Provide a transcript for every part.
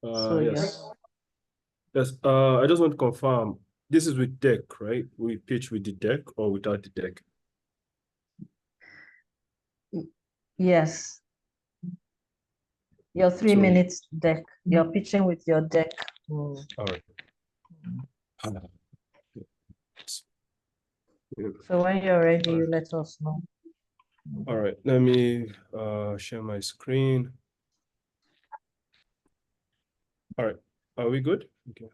Yes. Yes. I just want to confirm. This is with deck, right? We pitch with the deck or without the deck? Yes. Your 3 minutes deck. You're pitching with your deck. All right. So when you're ready, you let us know. All right. Let me share my screen. All right. Are we good? Okay.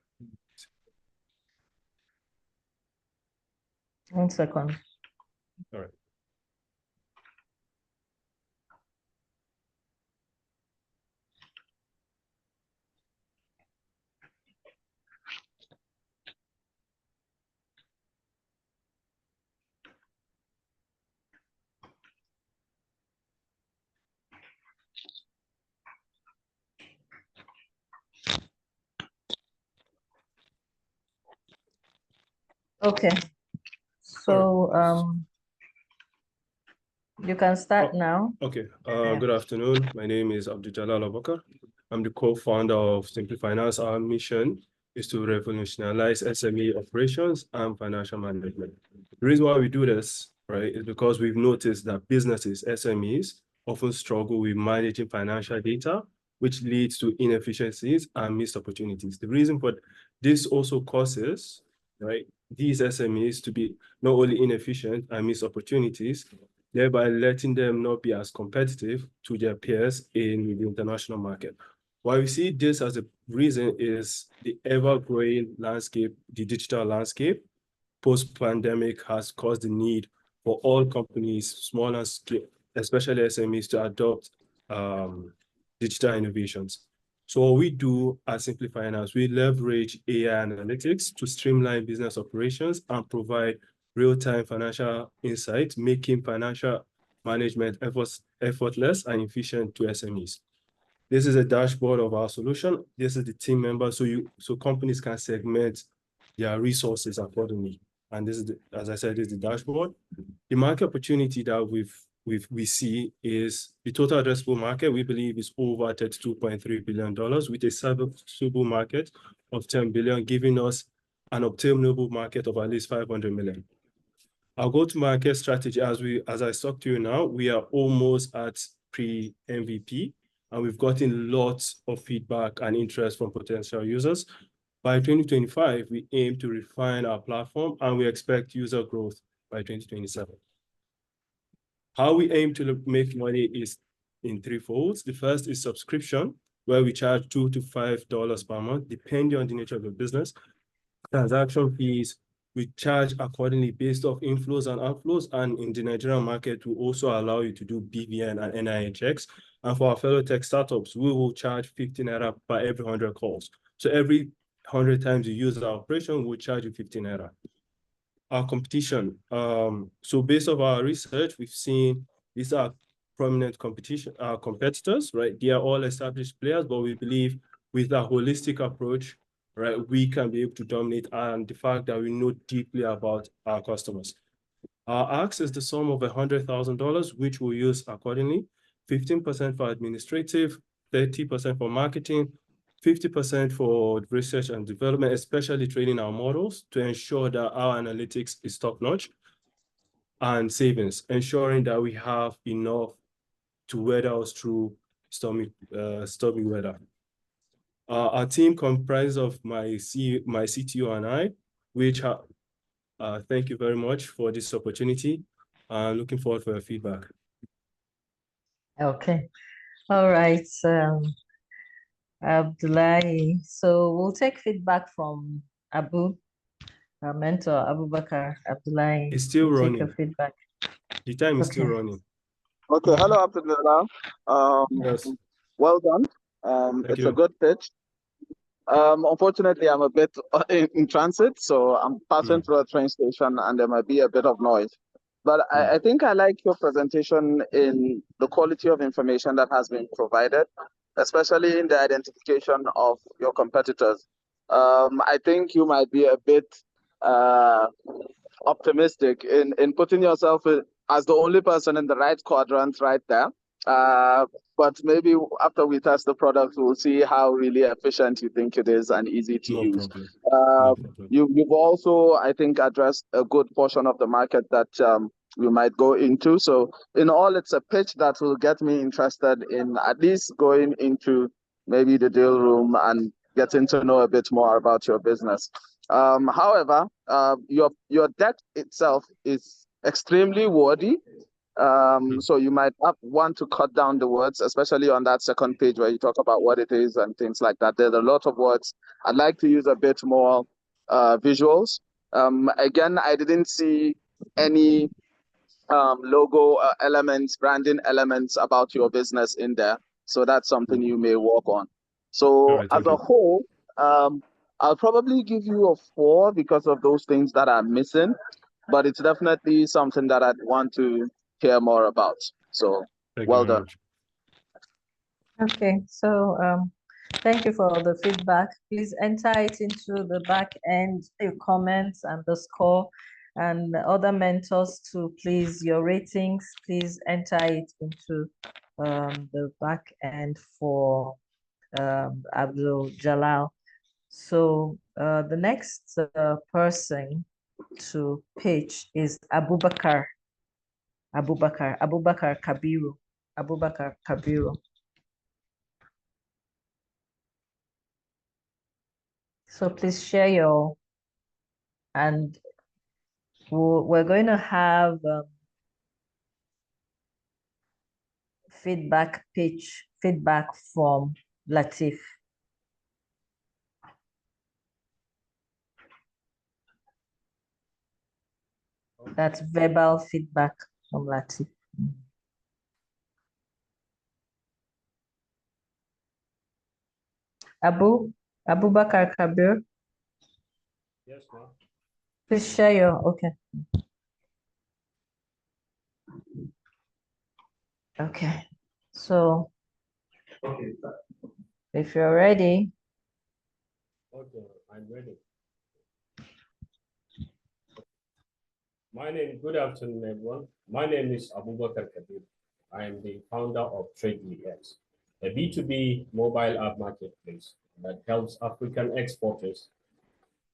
1 second. All right. Okay. So you can start now. Okay. Good afternoon. My name is Abuja. I'm the co-founder of Simply Finance. Our mission is to revolutionize SME operations and financial management. The reason why we do this, right, is because we've noticed that businesses, SMEs, often struggle with managing financial data, which leads to inefficiencies and missed opportunities. The reason for this also causes, right, these SMEs to be not only inefficient and miss opportunities, thereby letting them not be as competitive to their peers in the international market. Why we see this as a reason is the ever-growing landscape, the digital landscape, post-pandemic has caused the need for all companies, small and scale, especially SMEs, to adopt digital innovations. So what we do at Simply Finance, we leverage AI analytics to streamline business operations and provide real-time financial insights, making financial management effortless and efficient to SMEs. This is a dashboard of our solution. This is the team member, so companies can segment their resources accordingly. And this is, as I said, this is the dashboard. The market opportunity that we see is the total addressable market, we believe, is over $32.3 billion with a serviceable market of 10 billion, giving us an obtainable market of at least 500 million. Our go-to-market strategy, as I talk to you now, we are almost at pre-MVP, and we've gotten lots of feedback and interest from potential users. By 2025, we aim to refine our platform, and we expect user growth by 2027. How we aim to make money is in three folds. The first is subscription, where we charge $2 to $5 per month, depending on the nature of the business. Transaction fees, we charge accordingly based off inflows and outflows, and in the Nigerian market, we also allow you to do BVN and NIN checks. And for our fellow tech startups, we will charge 15 naira per every 100 calls. So every 100 times you use our operation, we'll charge you 15 naira. Our competition. So based off our research, we've seen these are prominent competitors, right? They are all established players, but we believe with a holistic approach, right, we can be able to dominate, and the fact that we know deeply about our customers. Our ask is the sum of $100,000, which we'll use accordingly, 15% for administrative, 30% for marketing, 50% for research and development, especially training our models to ensure that our analytics is top-notch, and savings, ensuring that we have enough to weather us through stormy weather. Our team comprises of my CTO and I, which thank you very much for this opportunity. Looking forward for your feedback. Okay. All right. Abdullahi. So we'll take feedback from our mentor, Abubakar. Abdullahi. It's still running. Take feedback. The time is still running. Okay. Hello, Abdullah. Yes. Well done. It's a good pitch. Unfortunately, I'm a bit in transit, so I'm passing through a train station and there might be a bit of noise. But I think I like your presentation in the quality of information that has been provided, especially in the identification of your competitors. I think you might be a bit optimistic in putting yourself as the only person in the right quadrant right there. But maybe after we test the product, we'll see how really efficient you think it is and easy to No use. problem. No problem. You've also, I think, addressed a good portion of the market that we might go into. So in all, it's a pitch that will get me interested in at least going into maybe the deal room and getting to know a bit more about your business. However, your deck itself is extremely wordy. So you might want to cut down the words, especially on that second page where you talk about what it is and things like that. There's a lot of words. I'd like to use a bit more visuals. Again, I didn't see any logo elements, branding elements about your business in there. So that's something you may work on. So All right, as thank a you. whole, I'll probably give you a 4 because of those things that are missing, but it's definitely something that I'd want to hear more about. So Thank you well very done. much. Okay, so thank you for the feedback. Please enter it into the back end, your comments and the score, and other mentors too. Please, your ratings, please enter it into the back end for Abdul Jalal. So the next person to pitch is Abubakar Kabiru. So please share your, and we're going to have feedback from Latif. That's verbal feedback from Latif. Abubakar Kabir. Yes, ma'am. Please share your, okay. Okay, so if you're ready. Okay, I'm ready. Good afternoon, everyone. My name is Abubakar Kabir. I am the founder of TradeLX, a B2B mobile app marketplace that helps African exporters,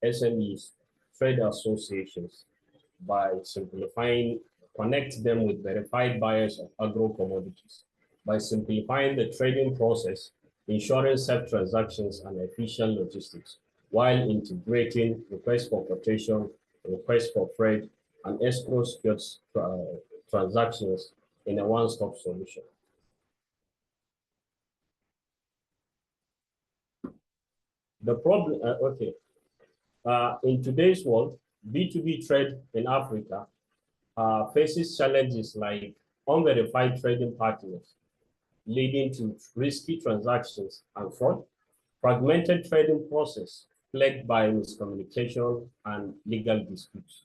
SMEs, trade associations by connect them with verified buyers of agro commodities, by simplifying the trading process, ensuring safe transactions and efficient logistics, while integrating request for quotation, request for freight, and escrow secured transactions in a one-stop solution. The problem, in today's world, B2B trade in Africa faces challenges like unverified trading partners, leading to risky transactions and fraud, fragmented trading process plagued by miscommunication and legal disputes.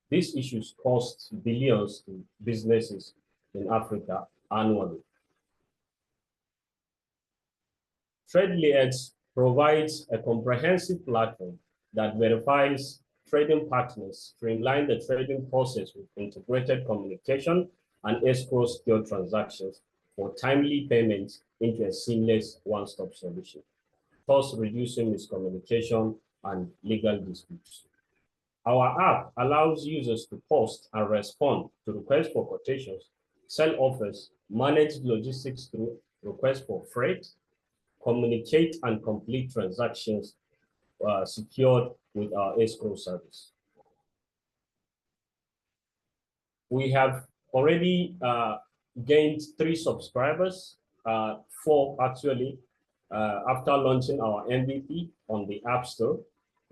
These issues cost billions to businesses in Africa annually. TradeLX provides a comprehensive platform that verifies trading partners, streamline the trading process with integrated communication and escrow secured transactions for timely payments into a seamless one-stop solution, thus reducing miscommunication and legal disputes. Our app allows users to post and respond to requests for quotations, sell offers, manage logistics through requests for freight, communicate and complete transactions secured with our escrow service. We have already gained 3 subscribers, 4 actually, after launching our MVP on the App Store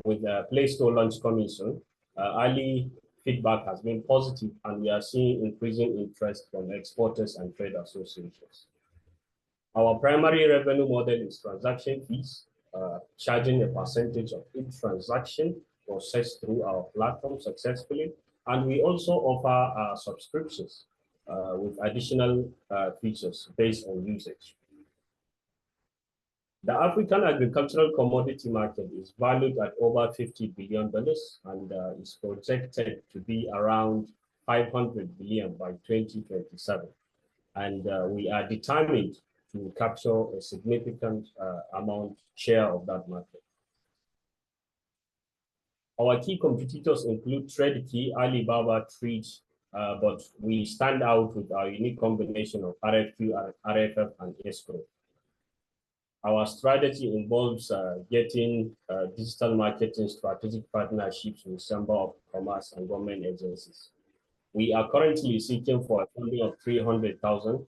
with the Play Store launch coming soon. Early feedback has been positive and we are seeing increasing interest from exporters and trade associations. Our primary revenue model is transaction fees, charging a percentage of each transaction processed through our platform successfully. And we also offer subscriptions with additional features based on usage. The African agricultural commodity market is valued at over $50 billion and is projected to be around 500 billion by 2027. and we are determined to capture a significant share of that market. Our key competitors include TradeKey, Alibaba, Treat, but we stand out with our unique combination of RFQ, RFF, and escrow. Our strategy involves getting digital marketing strategic partnerships with Chamber of Commerce and government agencies. We are currently seeking for a funding of 300,000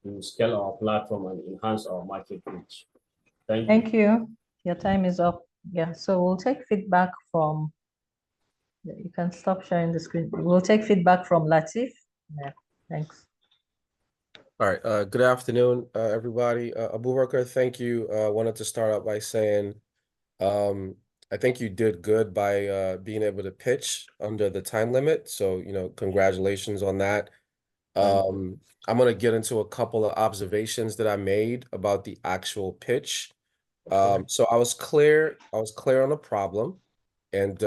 to scale our platform and enhance our market reach. Thank you. Thank you. Your time is up. Yeah, so we'll take feedback from, you can stop sharing the screen. We'll take feedback from Latif. Yeah, thanks. All right, good afternoon, everybody. Abubakar, thank you. Wanted to start out by saying, I think you did good by being able to pitch under the time limit. So, congratulations on that. I'm going to get into a couple of observations that I made about the actual pitch. So I was clear on the problem, and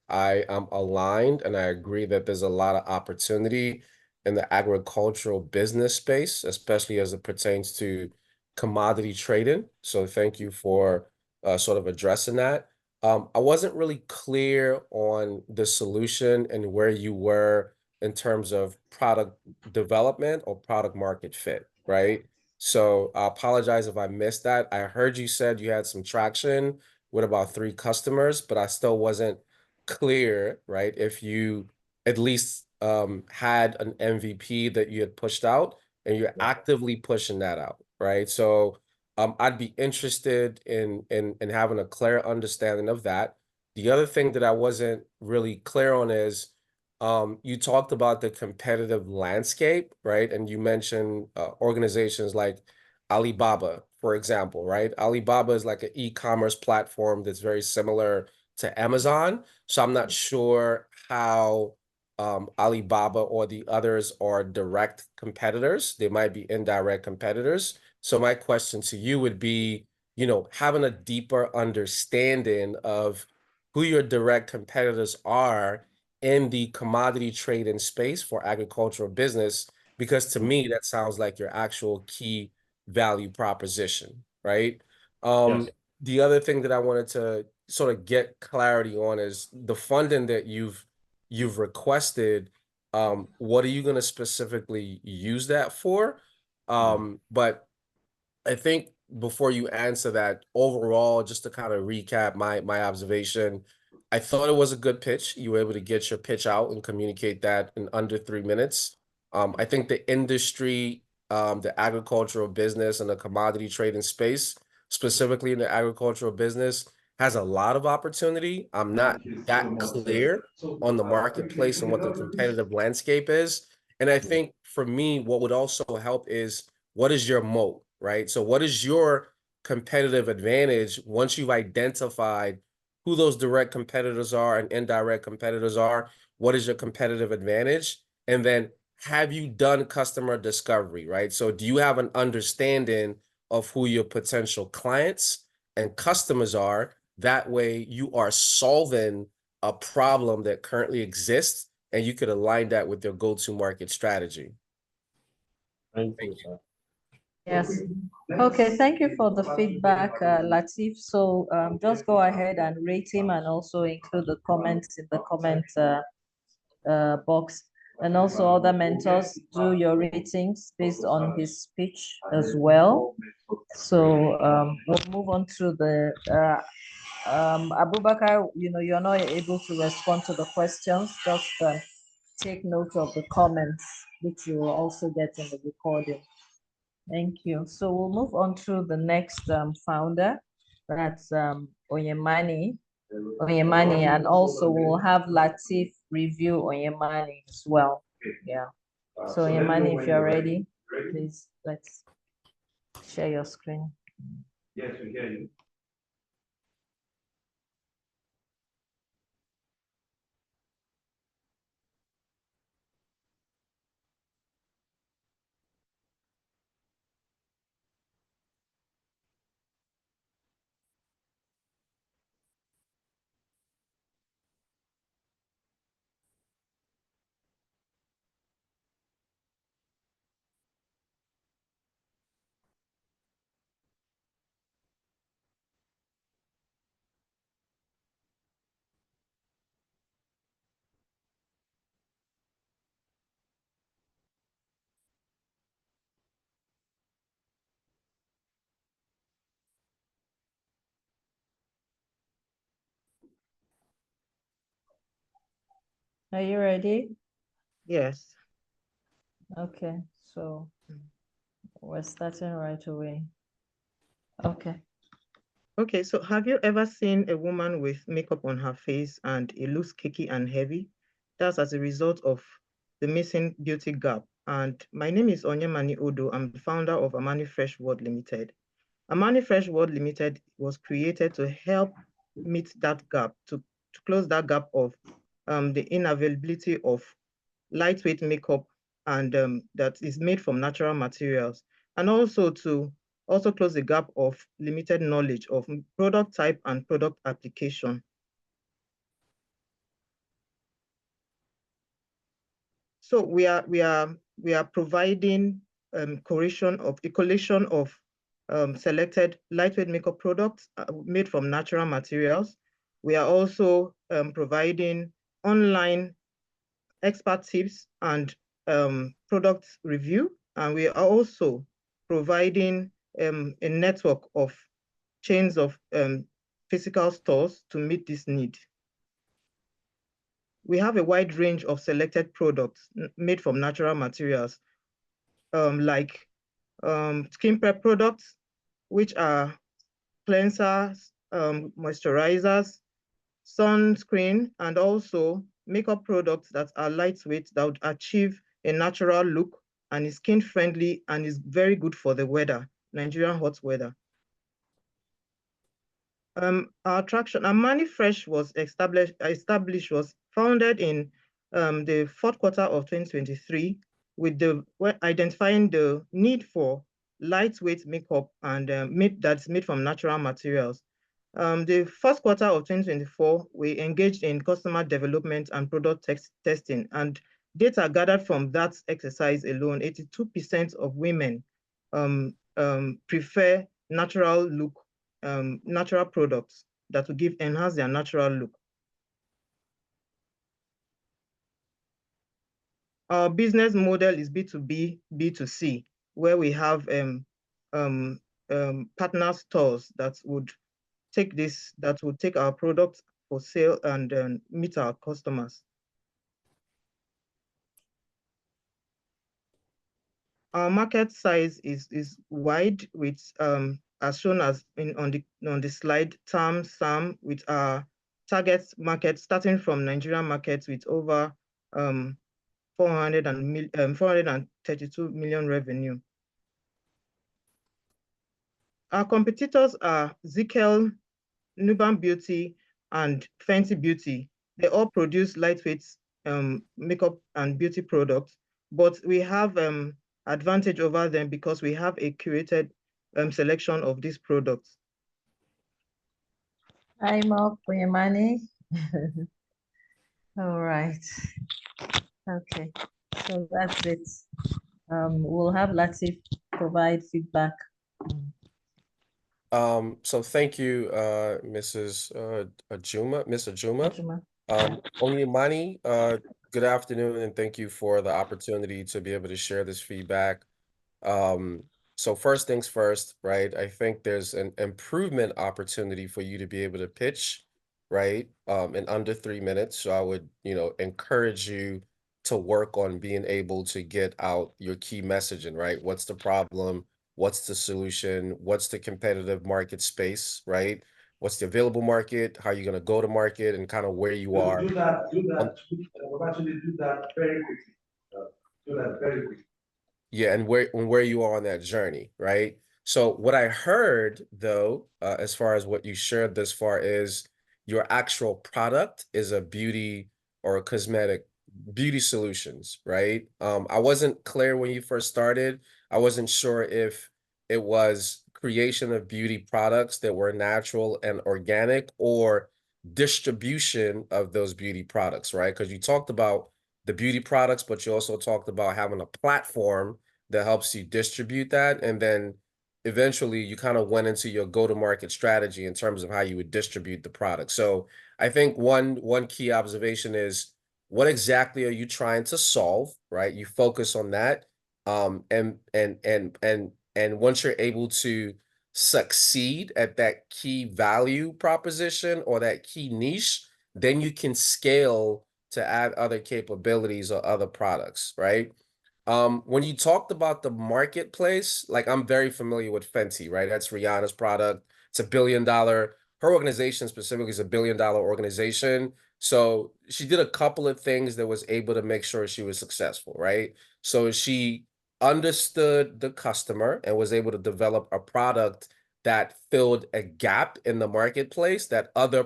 I am aligned, and I agree that there's a lot of opportunity in the agricultural business space, especially as it pertains to commodity trading. So thank you for sort of addressing that. I wasn't really clear on the solution and where you were in terms of product development or product market fit, right? So I apologize if I missed that. I heard you said you had some traction with about 3 customers, but I still wasn't clear, right? If you at least had an MVP that you had pushed out and you're actively pushing that out, right? So I'd be interested in having a clear understanding of that. The other thing that I wasn't really clear on is you talked about the competitive landscape, right? And you mentioned organizations like Alibaba, for example, right? Alibaba is like an e-commerce platform that's very similar to Amazon. So I'm not sure how Alibaba or the others are direct competitors. They might be indirect competitors. So my question to you would be, having a deeper understanding of who your direct competitors are in the commodity trading space for agricultural business, because to me, that sounds like your actual key value proposition, right? Yes. The other thing that I wanted to sort of get clarity on is the funding that you've requested. What are you going to specifically use that for? But I think before you answer that, overall, just to kind of recap my observation, I thought it was a good pitch. You were able to get your pitch out and communicate that in under 3 minutes. I think the industry, the agricultural business and the commodity trading space, specifically in the agricultural business, has a lot of opportunity. I'm not that clear on the marketplace and what the competitive landscape is. And I think for me, what would also help is, what is your moat, right? So what is your competitive advantage once you've identified who those direct competitors are and indirect competitors are? What is your competitive advantage? And then have you done customer discovery, right? So do you have an understanding of who your potential clients and customers are? That way you are solving a problem that currently exists, and you could align that with your go-to market strategy. Thank you, sir. Yes. Okay, thank you for the feedback, Latif. So just go ahead and rate him and also include the comments in the comment box. And also other mentors, do your ratings based on his speech as well. So we'll move on to the Abubakar, you're not able to respond to the questions. Just take note of the comments, which you will also get in the recording. Thank you. So we'll move on to the next founder. That's Onyemani, and also we'll have Latif review Onyemani as well. Yeah. So Onyemani, if you're ready, please let's share your screen. Yes, we hear you. Are you ready? Yes. Okay, so we're starting right away. Okay. Okay, so have you ever seen a woman with makeup on her face and it looks cakey and heavy? That's as a result of the missing beauty gap. And my name is Onyemani Odo. I'm the founder of Amani Fresh World Limited. Amani Fresh World Limited was created to help meet that gap, to close that gap of the inavailability of lightweight makeup and that is made from natural materials, and also to close the gap of limited knowledge of product type and product application. So we are providing a collection of selected lightweight makeup products made from natural materials. We are also providing online expert tips and product review. And we are also providing a network of chains of physical stores to meet this need. We have a wide range of selected products made from natural materials, like skin prep products, which are cleansers, moisturizers, sunscreen, and also makeup products that are lightweight that would achieve a natural look and is skin friendly and is very good for the weather, Nigerian hot weather. Our attraction, Amani Fresh was was founded in the fourth quarter of 2023 with identifying the need for lightweight makeup and that's made from natural materials. The first quarter of 2024, we engaged in customer development and product testing, and data gathered from that exercise alone, 82% of women prefer natural look, natural products that will enhance their natural look. Our business model is B2B, B2C, where we have partner stores that would take our products for sale and meet our customers. Our market size is wide, with as shown as on the slide, SAM, with our target market starting from Nigerian markets with over 432 million revenue. Our competitors are Zikel, Nuban Beauty, and Fenty Beauty. They all produce lightweight makeup and beauty products, but we have advantage over them because we have a curated selection of these products. I'm up for your money. All right. Okay, so that's it. We'll have Latif provide feedback. So thank you, Mrs. Ajuma, Ms. Ajuma. Onyemani, good afternoon, and thank you for the opportunity to be able to share this feedback. So first things first, right? I think there's an improvement opportunity for you to be able to pitch, right? In under 3 minutes. So I would, encourage you to work on being able to get out your key messaging, right? What's the problem? What's the solution? What's the competitive market space, right? What's the available market? How are you going to go to market, and kind of where you are? Do that. We'll actually do that very quickly. Do that very quickly. Yeah, and where you are on that journey, right? So what I heard, though, as far as what you shared thus far, is your actual product is a beauty or a cosmetic beauty solutions, right? I wasn't clear when you first started. I wasn't sure if it was creation of beauty products that were natural and organic, or distribution of those beauty products, right? Because you talked about the beauty products, but you also talked about having a platform that helps you distribute that. And then eventually you kind of went into your go-to-market strategy in terms of how you would distribute the product. So I think one key observation is, what exactly are you trying to solve, right? You focus on that. And once you're able to succeed at that key value proposition or that key niche, then you can scale to add other capabilities or other products, right? When you talked about the marketplace, like I'm very familiar with Fenty, right? That's Rihanna's product. It's $1 billion. Her organization specifically is $1 billion organization. So she did a couple of things that was able to make sure she was successful, right? So she understood the customer and was able to develop a product that filled a gap in the marketplace that other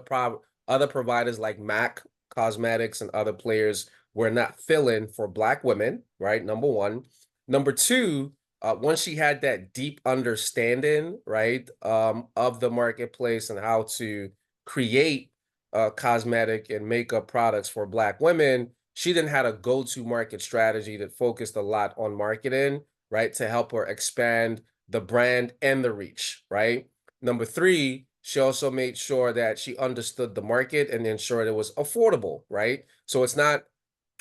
providers like MAC Cosmetics and other players were not filling for Black women, right? Number one. Number two, once she had that deep understanding, right, of the marketplace and how to create cosmetic and makeup products for Black women, she then had a go-to market strategy that focused a lot on marketing, right, to help her expand the brand and the reach, right? Number three, she also made sure that she understood the market and ensured it was affordable, right? So it's not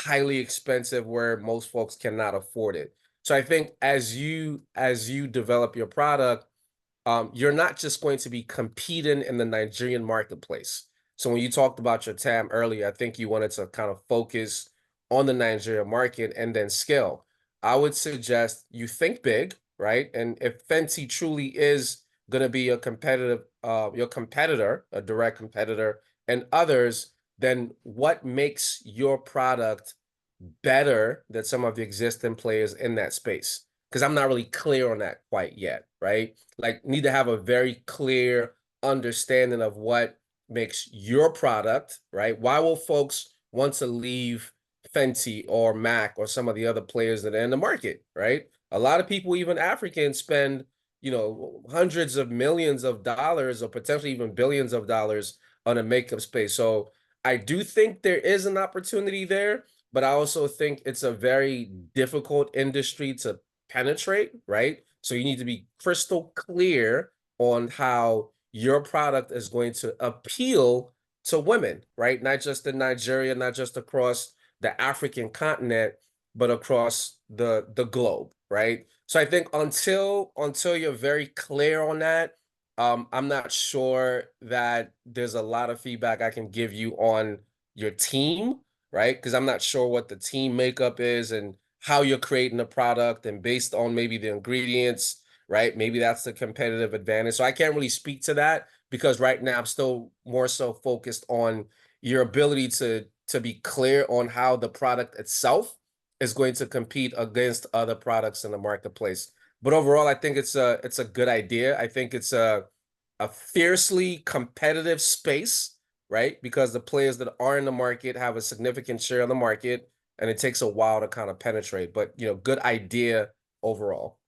highly expensive where most folks cannot afford it. So I think as you develop your product, you're not just going to be competing in the Nigerian marketplace. So when you talked about your TAM earlier, I think you wanted to kind of focus on the Nigerian market and then scale. I would suggest you think big, right? And if Fenty truly is going to be your competitor, a direct competitor, and others, then what makes your product better than some of the existing players in that space? Because I'm not really clear on that quite yet, right? Like, need to have a very clear understanding of what makes your product, right? Why will folks want to leave Fenty or MAC or some of the other players that are in the market, right? A lot of people, even Africans, spend, you know, hundreds of millions of dollars or potentially even billions of dollars on a makeup space. So I do think there is an opportunity there, but I also think it's a very difficult industry to penetrate, right? So you need to be crystal clear on how your product is going to appeal to women, right? Not just in Nigeria, not just across the African continent, but across the globe, right? So I think until you're very clear on that, I'm not sure that there's a lot of feedback I can give you on your team, right? Because I'm not sure what the team makeup is and how you're creating the product, and based on maybe the ingredients, right? Maybe that's the competitive advantage. So I can't really speak to that because right now I'm still more so focused on your ability to be clear on how the product itself is going to compete against other products in the marketplace. But overall, I think it's a good idea. I think it's a fiercely competitive space, right? Because the players that are in the market have a significant share of the market, and it takes a while to kind of penetrate. But, you know, good idea overall.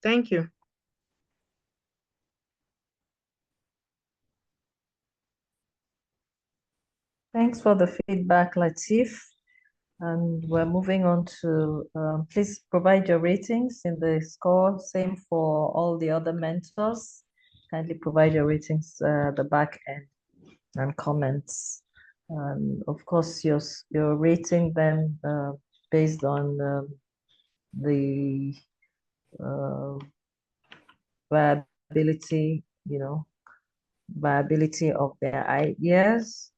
Thank you. Thanks for the feedback, Latif. And we're moving on to, please provide your ratings in the score. Same for all the other mentors. Kindly provide your ratings, the back end, and comments. And of course, you're rating them based on the viability, viability of their ideas,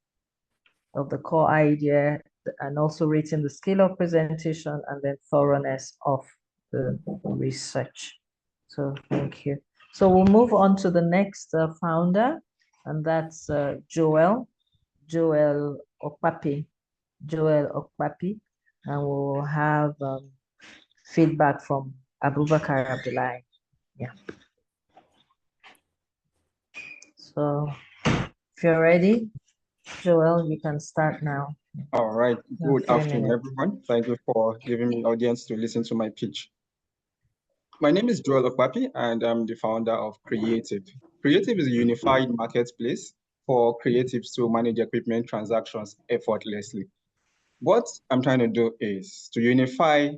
of the core idea, and also rating the skill of presentation and then thoroughness of the research. So thank you. So we'll move on to the next founder, and that's Joel Okpapi. And we'll have feedback from Abubakar Abdullahi. Yeah. So if you're ready, Joel, you can start now. All right. Good afternoon, everyone. Thank you for giving me audience to listen to my pitch. My name is Joel Okpapi, and I'm the founder of Creative. Creative is a unified marketplace for creatives to manage equipment transactions effortlessly. What I'm trying to do is to unify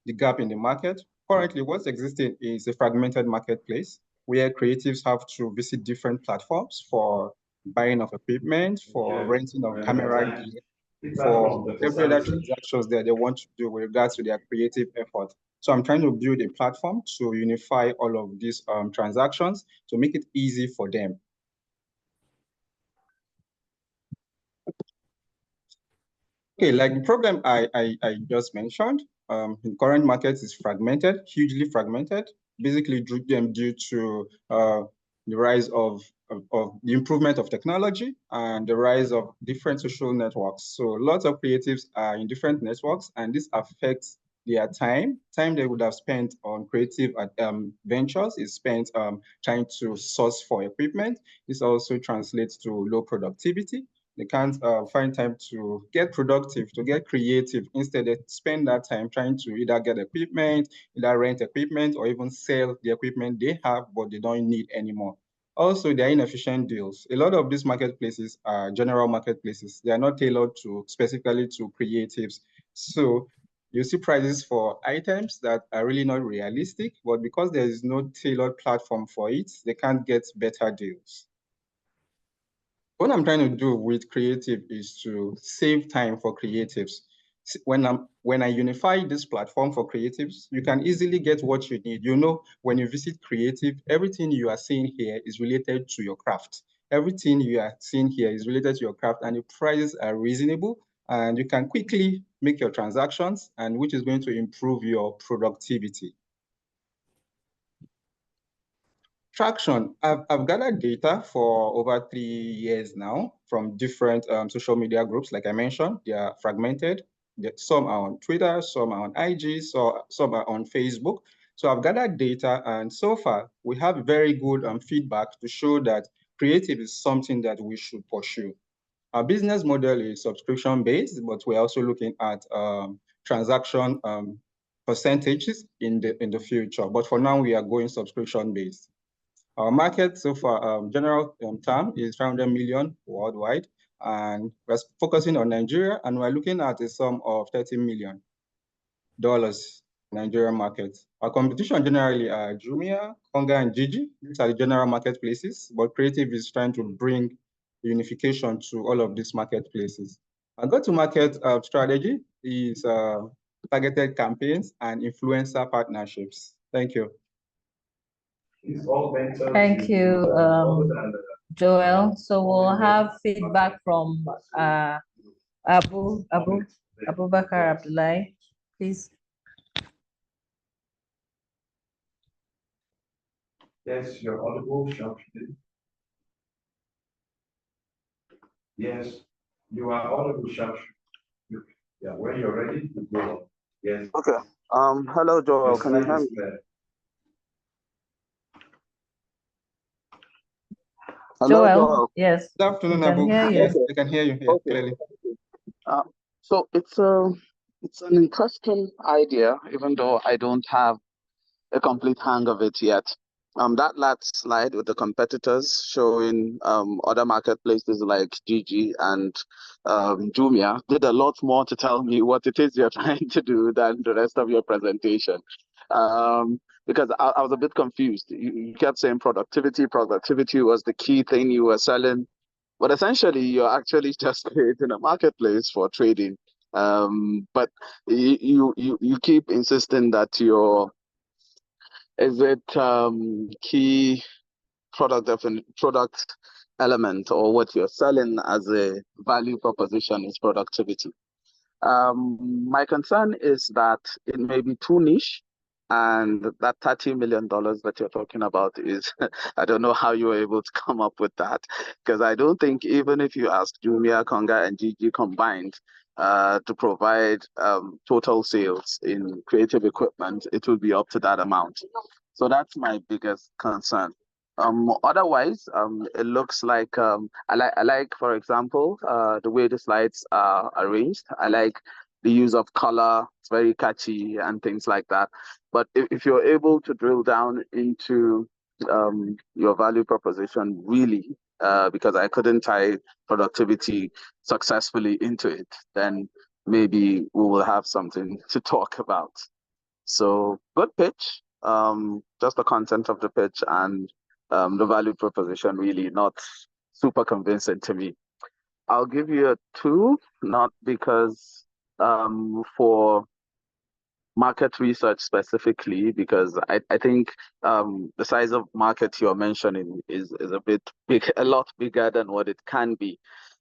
the gap in the market. Currently, what's existing is a fragmented marketplace where creatives have to visit different platforms for buying of equipment, for renting of camera gear, for every other transactions that they want to do with regards to their creative effort. So I'm trying to build a platform to unify all of these transactions to make it easy for them. Okay, like the problem I just mentioned, in current markets is fragmented, hugely fragmented, basically due to the rise of the improvement of technology and the rise of different social networks. So lots of creatives are in different networks, and this affects their time they would have spent on creative ventures is spent trying to source for equipment. This also translates to low productivity. They can't find time to get productive, to get creative. Instead, they spend that time trying to either get equipment, either rent equipment, or even sell the equipment they have, but they don't need anymore. Also, they're inefficient deals. A lot of these marketplaces are general marketplaces. They are not tailored specifically to creatives. So you see prices for items that are really not realistic, but because there is no tailored platform for it, they can't get better deals. What I'm trying to do with creative is to save time for creatives. When I unify this platform for creatives, you can easily get what you need. You know, when you visit creative, everything you are seeing here is related to your craft. Everything you are seeing here is related to your craft, and the prices are reasonable, and you can quickly make your transactions, and which is going to improve your productivity. Traction. I've gathered data for over 3 years now from different social media groups. Like I mentioned, they are fragmented. Some are on Twitter, some are on IG, some are on Facebook. So I've gathered data, and so far we have very good feedback to show that creative is something that we should pursue. Our business model is subscription-based, but we're also looking at transaction percentages in the future. But for now, we are going subscription-based. Our market so far, general term is 500 million worldwide, and we're focusing on Nigeria, and we're looking at a sum of $30 million Nigerian market. Our competition generally are Jumia, Konga, and Gigi. These are the general marketplaces, but Creative is trying to bring unification to all of these marketplaces. Our go-to-market strategy is targeted campaigns and influencer partnerships. Thank you. Thank you, Joel. So we'll have feedback from Abubakar Abdullahi, please. Yes, you're audible, sharply. Yes, you are audible, sharply. Yeah, when you're ready, you go. Yes. Okay. Hello, Joel. Can you hear me? Hello, Joel. Yes. Good afternoon, Abu. Yes, I can hear you clearly. So it's an interesting idea, even though I don't have a complete hang of it yet. That last slide with the competitors showing other marketplaces like Gigi and Jumia did a lot more to tell me what it is you're trying to do than the rest of your presentation. Because I was a bit confused. You kept saying productivity was the key thing you were selling, but essentially you're actually just creating a marketplace for trading. But you keep insisting that key product element, or what you're selling as a value proposition, is productivity. My concern is that it may be too niche, and that $30 million that you're talking about is, I don't know how you were able to come up with that, because I don't think even if you ask Jumia, Konga, and Gigi combined to provide total sales in creative equipment, it will be up to that amount. So that's my biggest concern. Otherwise, it looks like I like, for example, the way the slides are arranged. I like the use of color; it's very catchy and things like that. But if you're able to drill down into your value proposition, really, because I couldn't tie productivity successfully into it, then maybe we will have something to talk about. So good pitch. Just the content of the pitch and the value proposition really not super convincing to me. I'll give you a 2, not because for market research specifically, because I think the size of market you're mentioning is a bit big, a lot bigger than what it can be.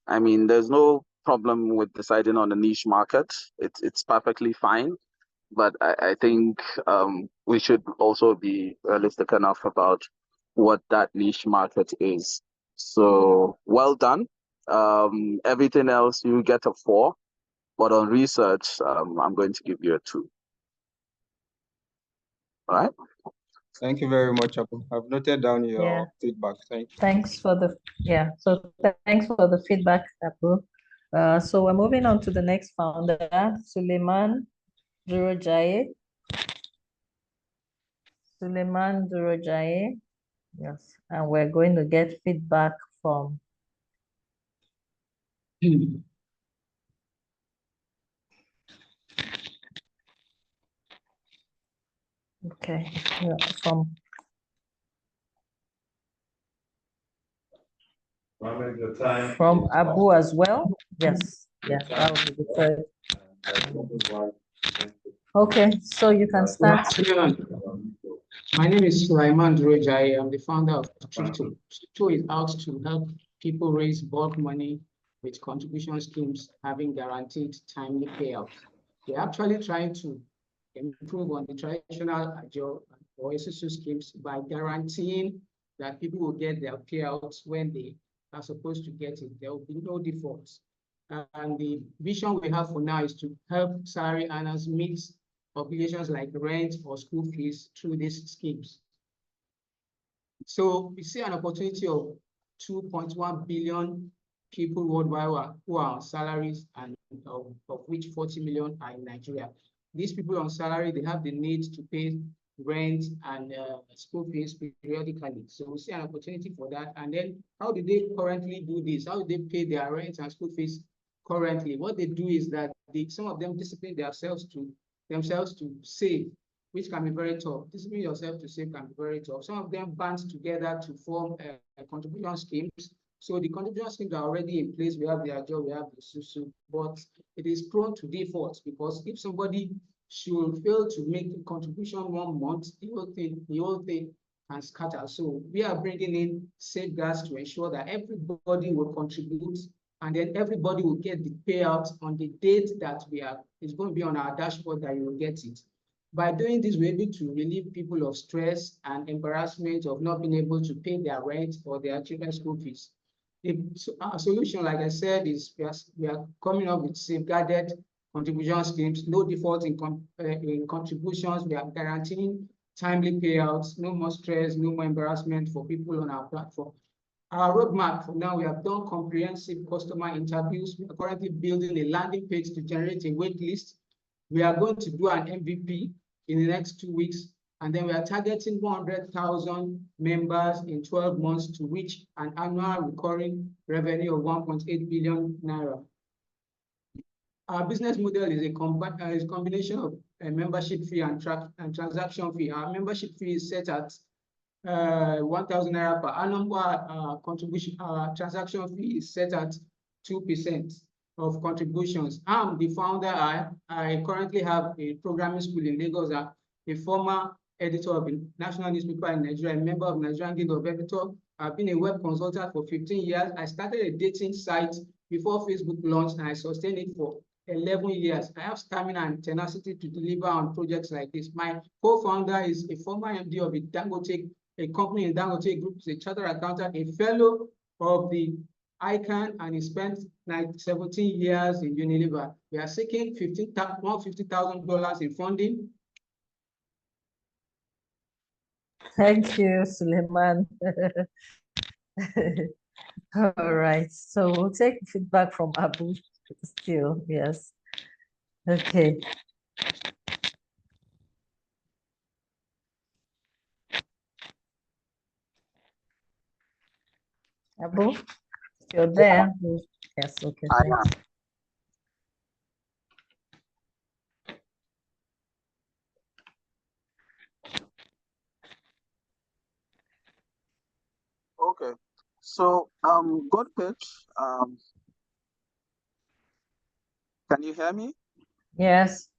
I mean, there's no problem with deciding on a niche market. It's perfectly fine, but I think we should also be realistic enough about what that niche market is. So well done. Everything else you get a 4, but on research, I'm going to give you a 2. All right. Thank you very much, Abu. I've noted down your feedback. Thank you. Thanks for the thanks for the feedback, Abu. So we're moving on to the next founder, Suleiman Durojaye. Suleiman Durojaye. Yes, and we're going to get feedback from okay, yeah, from Abu as well. Yes, yes, that would be the third. Okay, so you can start. My name is Sulaiman Durojai. I'm the founder of Crypto. Crypto is out to help people raise bulk money with contribution schemes having guaranteed timely payouts. We're actually trying to improve on the traditional AJO or SSU schemes by guaranteeing that people will get their payouts when they are supposed to get it. There will be no defaults. And the vision we have for now is to help salary earners meet obligations like rent or school fees through these schemes. So we see an opportunity of 2.1 billion people worldwide who are on salaries, and of which 40 million are in Nigeria. These people on salary, they have the need to pay rent and school fees periodically. So we see an opportunity for that. And then how do they currently do this? How do they pay their rent and school fees currently? What they do is that some of them discipline themselves to save, which can be very tough. Discipline yourself to save can be very tough. Some of them band together to form contribution schemes. So the contribution schemes are already in place. We have the AJO, we have the SUSU, but it is prone to default because if somebody should fail to make a contribution 1 month, the whole thing can scatter. So we are bringing in safeguards to ensure that everybody will contribute, and then everybody will get the payout on the date that it's going to be on our dashboard that you will get it. By doing this, we're able to relieve people of stress and embarrassment of not being able to pay their rent or their children's school fees. Our solution, like I said, is we are coming up with safeguarded contribution schemes, no default in contributions. We are guaranteeing timely payouts, no more stress, no more embarrassment for people on our platform. Our roadmap for now, we have done comprehensive customer interviews. We are currently building a landing page to generate a wait list. We are going to do an MVP in the next 2 weeks. And then we are targeting 100,000 members in 12 months to reach an annual recurring revenue of 1.8 billion naira. Our business model is a combination of a membership fee and transaction fee. Our membership fee is set at 1,000 naira per annum. Our transaction fee is set at 2% of contributions. I'm the founder. I currently have a programming school in Lagos. A former editor of a national newspaper in Nigeria, a member of Nigerian Guild of Editors. I've been a web consultant for 15 years. I started a dating site before Facebook launched, and I sustained it for 11 years. I have stamina and tenacity to deliver on projects like this. My co-founder is a former MD of a company in Dangote Group, is a chartered accountant, a fellow of the ICANN, and he spent 17 years in Unilever. We are seeking $150,000 in funding. Thank you, Suleiman. All right, so we'll take feedback from Abu still, yes. Okay. Abu, you're there? Yes, okay, thanks. Okay, so good pitch. Can you hear me? Yes.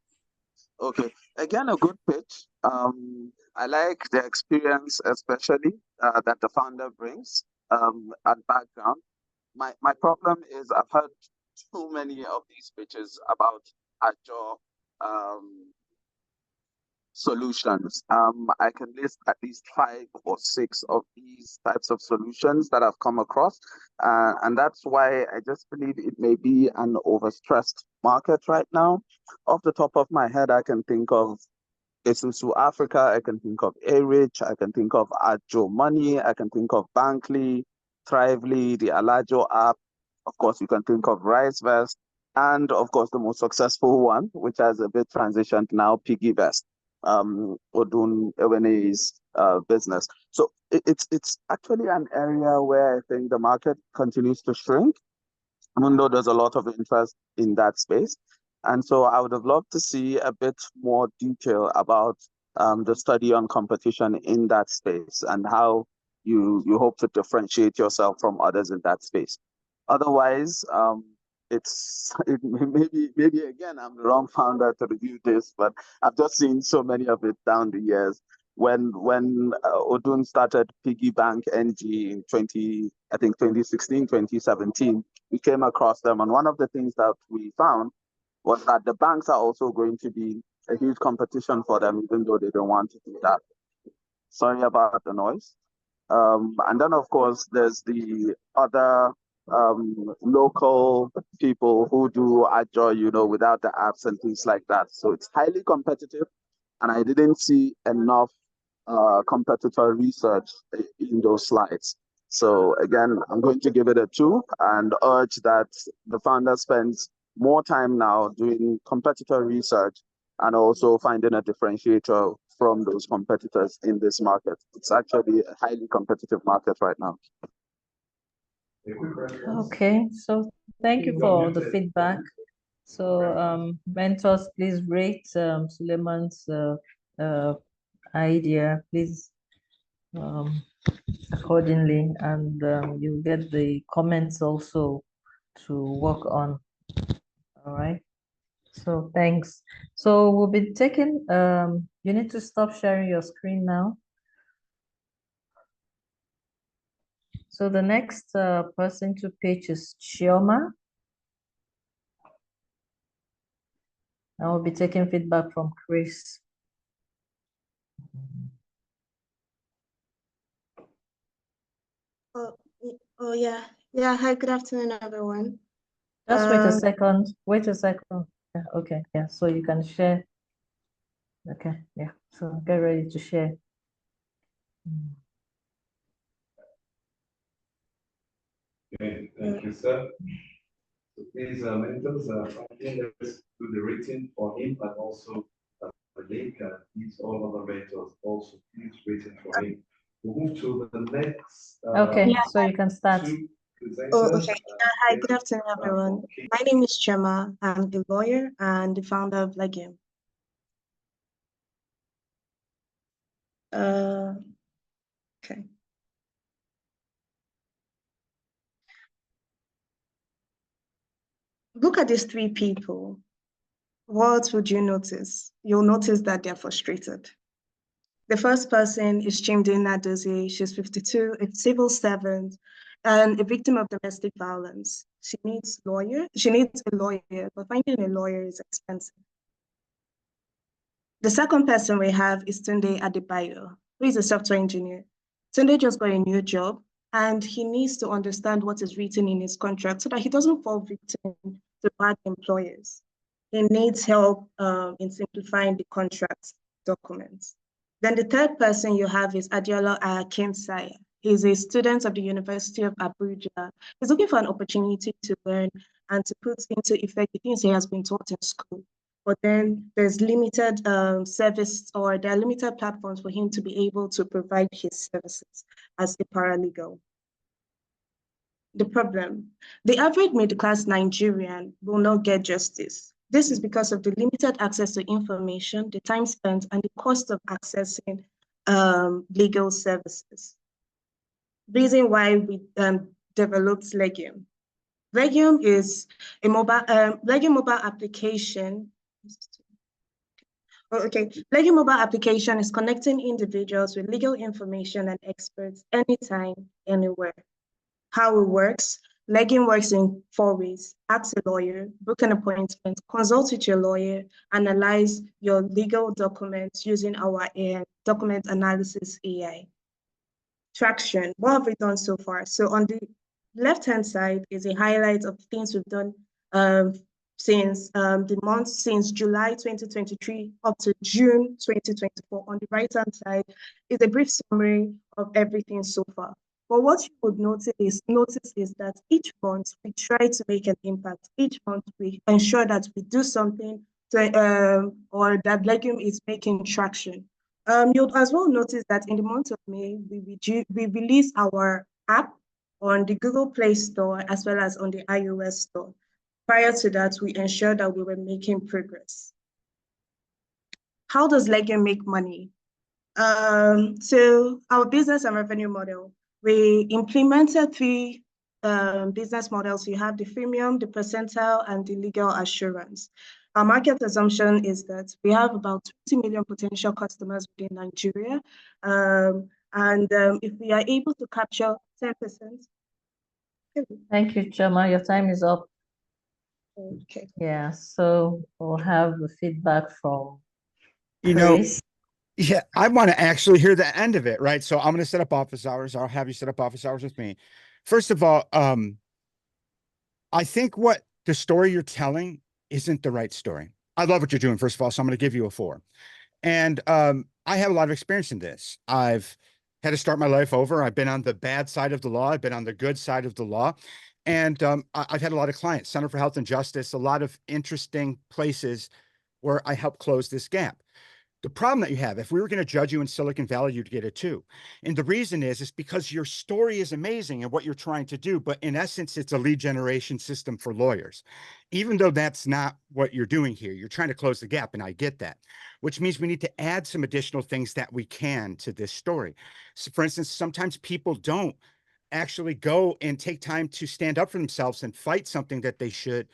Okay, again, a good pitch. I like the experience, especially that the founder brings and background. My problem is I've heard too many of these pitches about Agile solutions. I can list at least 5 or 6 of these types of solutions that I've come across. And that's why I just believe it may be an overstressed market right now. Off the top of my head, I can think of Esusu Africa, I can think of A-Rich, I can think of Ajo Money, I can think of Bankly, Thrively, the Alajo app. Of course, you can think of RiseVest, and of course, the most successful one, which has a bit transitioned now, PiggyVest, Odun Ewene's business. So it's actually an area where I think the market continues to shrink, even though there's a lot of interest in that space. And so I would have loved to see a bit more detail about the study on competition in that space and how you hope to differentiate yourself from others in that space. Otherwise, maybe again, I'm the wrong founder to review this, but I've just seen so many of it down the years. When Odun started Piggy Bank NG in 2016, 2017, we came across them. And one of the things that we found was that the banks are also going to be a huge competition for them, even though they don't want to do that. Sorry about the noise. And then, of course, there's the other local people who do Agile, without the apps and things like that. So it's highly competitive. And I didn't see enough competitor research in those slides. So again, I'm going to give it a 2 and urge that the founder spends more time now doing competitor research and also finding a differentiator from those competitors in this market. It's actually a highly competitive market right now. Okay, so thank you for the feedback. So mentors, please rate Suleiman's idea, please, accordingly, and you get the comments also to work on. All right, so thanks. So we'll be taking, you need to stop sharing your screen now. So the next person to pitch is Chioma. I will be taking feedback from Chris. Oh yeah. Hi, good afternoon, everyone. Just wait a second. Wait a second. Yeah, okay. Yeah. So you can share. Okay. Yeah. So get ready to share. Okay. Thank you, sir. So please, mentors, let's do the rating for him and also the link. These all other mentors also please rating for him. We'll move to the next. Okay. So you can start. Oh, okay. Hi, good afternoon, everyone. My name is Chema. I'm the lawyer and the founder of Legium. Okay. Look at these 3 people. What would you notice? You'll notice that they're frustrated. The first person is Chimdi Nadozie. She's 52, a civil servant, and a victim of domestic violence. She needs a lawyer, but finding a lawyer is expensive. The second person we have is Tunde Adebayo, who is a software engineer. Tunde just got a new job, and he needs to understand what is written in his contract so that he doesn't fall victim to bad employers. He needs help in simplifying the contract documents. Then the third person you have is Adiola Akinsaya. He's a student of the University of Abuja. He's looking for an opportunity to learn and to put into effect the things he has been taught in school. But then there's limited service, or there are limited platforms for him to be able to provide his services as a paralegal. The problem, the average middle-class Nigerian will not get justice. This is because of the limited access to information, the time spent, and the cost of accessing legal services. Reason why we developed Legium. Legium is a Legium mobile application. Okay, Legium mobile application is connecting individuals with legal information and experts anytime, anywhere. How it works, Legging works in 4 ways: ask a lawyer, book an appointment, consult with your lawyer, analyze your legal documents using our document analysis AI. Traction, what have we done so far? So on the left-hand side is a highlight of things we've done since the month since July 2023 up to June 2024. On the right-hand side is a brief summary of everything so far. But what you would notice is that each month we try to make an impact. Each month we ensure that we do something to, or that Legume is making traction. You'll as well notice that in the month of May, we released our app on the Google Play Store as well as on the iOS Store. Prior to that, we ensured that we were making progress. How does Legume make money? So our business and revenue model, we implemented 3 business models. You have the freemium, the percentile, and the legal assurance. Our market assumption is that we have about 20 million potential customers within Nigeria. If we are able to capture 10%. Thank you, Chama. Your time is up. Okay. Yeah, so we'll have the feedback from Chris. Yeah, I want to actually hear the end of it, right? So I'm going to set up office hours. I'll have you set up office hours with me. First of all, I think what the story you're telling isn't the right story. I love what you're doing, first of all, so I'm going to give you a 4. And I have a lot of experience in this. I've had to start my life over. I've been on the bad side of the law. I've been on the good side of the law. And I've had a lot of clients, Center for Health and Justice, a lot of interesting places where I help close this gap. The problem that you have, if we were going to judge you in Silicon Valley, you'd get a 2. And the reason is because your story is amazing and what you're trying to do, but in essence, it's a lead generation system for lawyers. Even though that's not what you're doing here, you're trying to close the gap, and I get that, which means we need to add some additional things that we can to this story. So for instance, sometimes people don't actually go and take time to stand up for themselves and fight something that they should,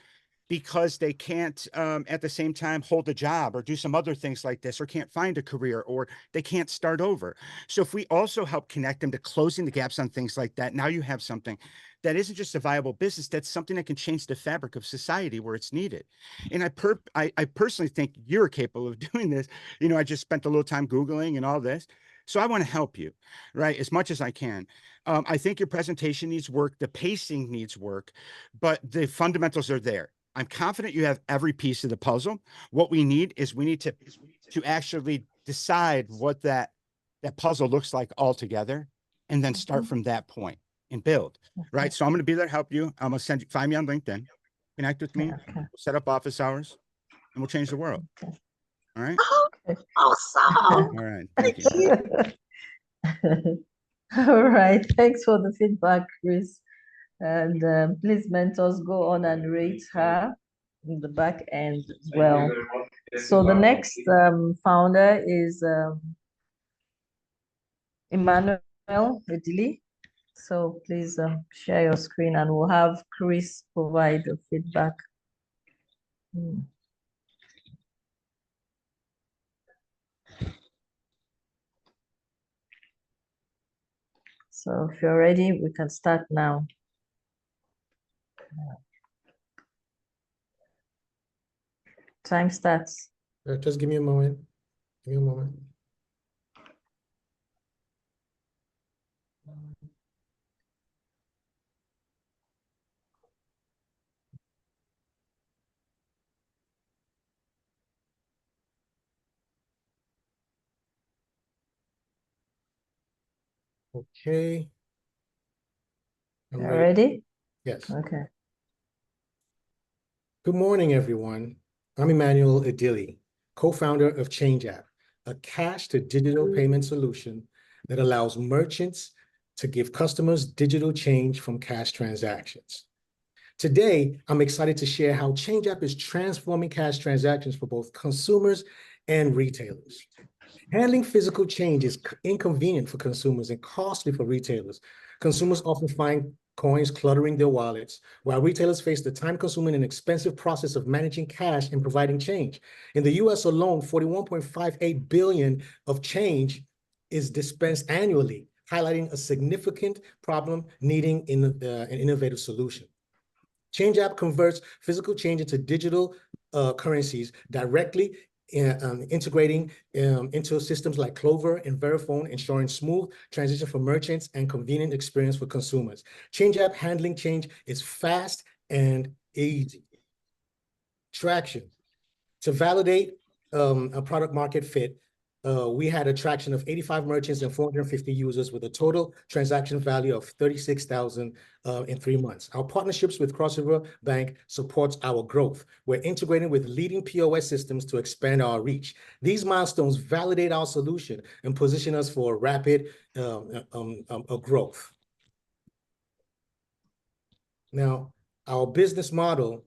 because they can't at the same time hold a job or do some other things like this, or can't find a career, or they can't start over. So if we also help connect them to closing the gaps on things like that, now you have something that isn't just a viable business, that's something that can change the fabric of society where it's needed. And I personally think you're capable of doing this. You know, I just spent a little time Googling and all this. So I want to help you, right, as much as I can. I think your presentation needs work. The pacing needs work, but the fundamentals are there. I'm confident you have every piece of the puzzle. What we need is to actually decide what that puzzle looks like altogether, and then start from that point and build, right? So I'm going to be there to help you. I'm going to find me on LinkedIn, connect with me, we'll set up office hours, and we'll change the world. All right? Awesome. All right. Thank you. All right. Thanks for the feedback, Chris. And please, mentors, go on and rate her in the back end as well. So the next founder is Emmanuel Edili. So please share your screen, and we'll have Chris provide the feedback. So if you're ready, we can start now. Time starts. Just give me a moment. Give me a moment. Okay. I'm ready? Yes. Okay. Good morning, everyone. I'm Emmanuel Edili, co-founder of Change App, a cash to digital payment solution that allows merchants to give customers digital change from cash transactions. Today, I'm excited to share how Change App is transforming cash transactions for both consumers and retailers. Handling physical change is inconvenient for consumers and costly for retailers. Consumers often find coins cluttering their wallets, while retailers face the time-consuming and expensive process of managing cash and providing change. In the US alone, 41.58 billion of change is dispensed annually. highlighting a significant problem needing an innovative solution. Change App converts physical change into digital currencies directly, integrating into systems like Clover and Verifone, ensuring smooth transition for merchants and convenient experience for consumers. Change App handling change is fast and easy. Traction. To validate a product market fit, we had a traction of 85 merchants and 450 users with a total transaction value of 36,000 in 3 months. Our partnerships with Cross River Bank supports our growth. We're integrating with leading POS systems to expand our reach. These milestones validate our solution and position us for rapid growth. Now, our business model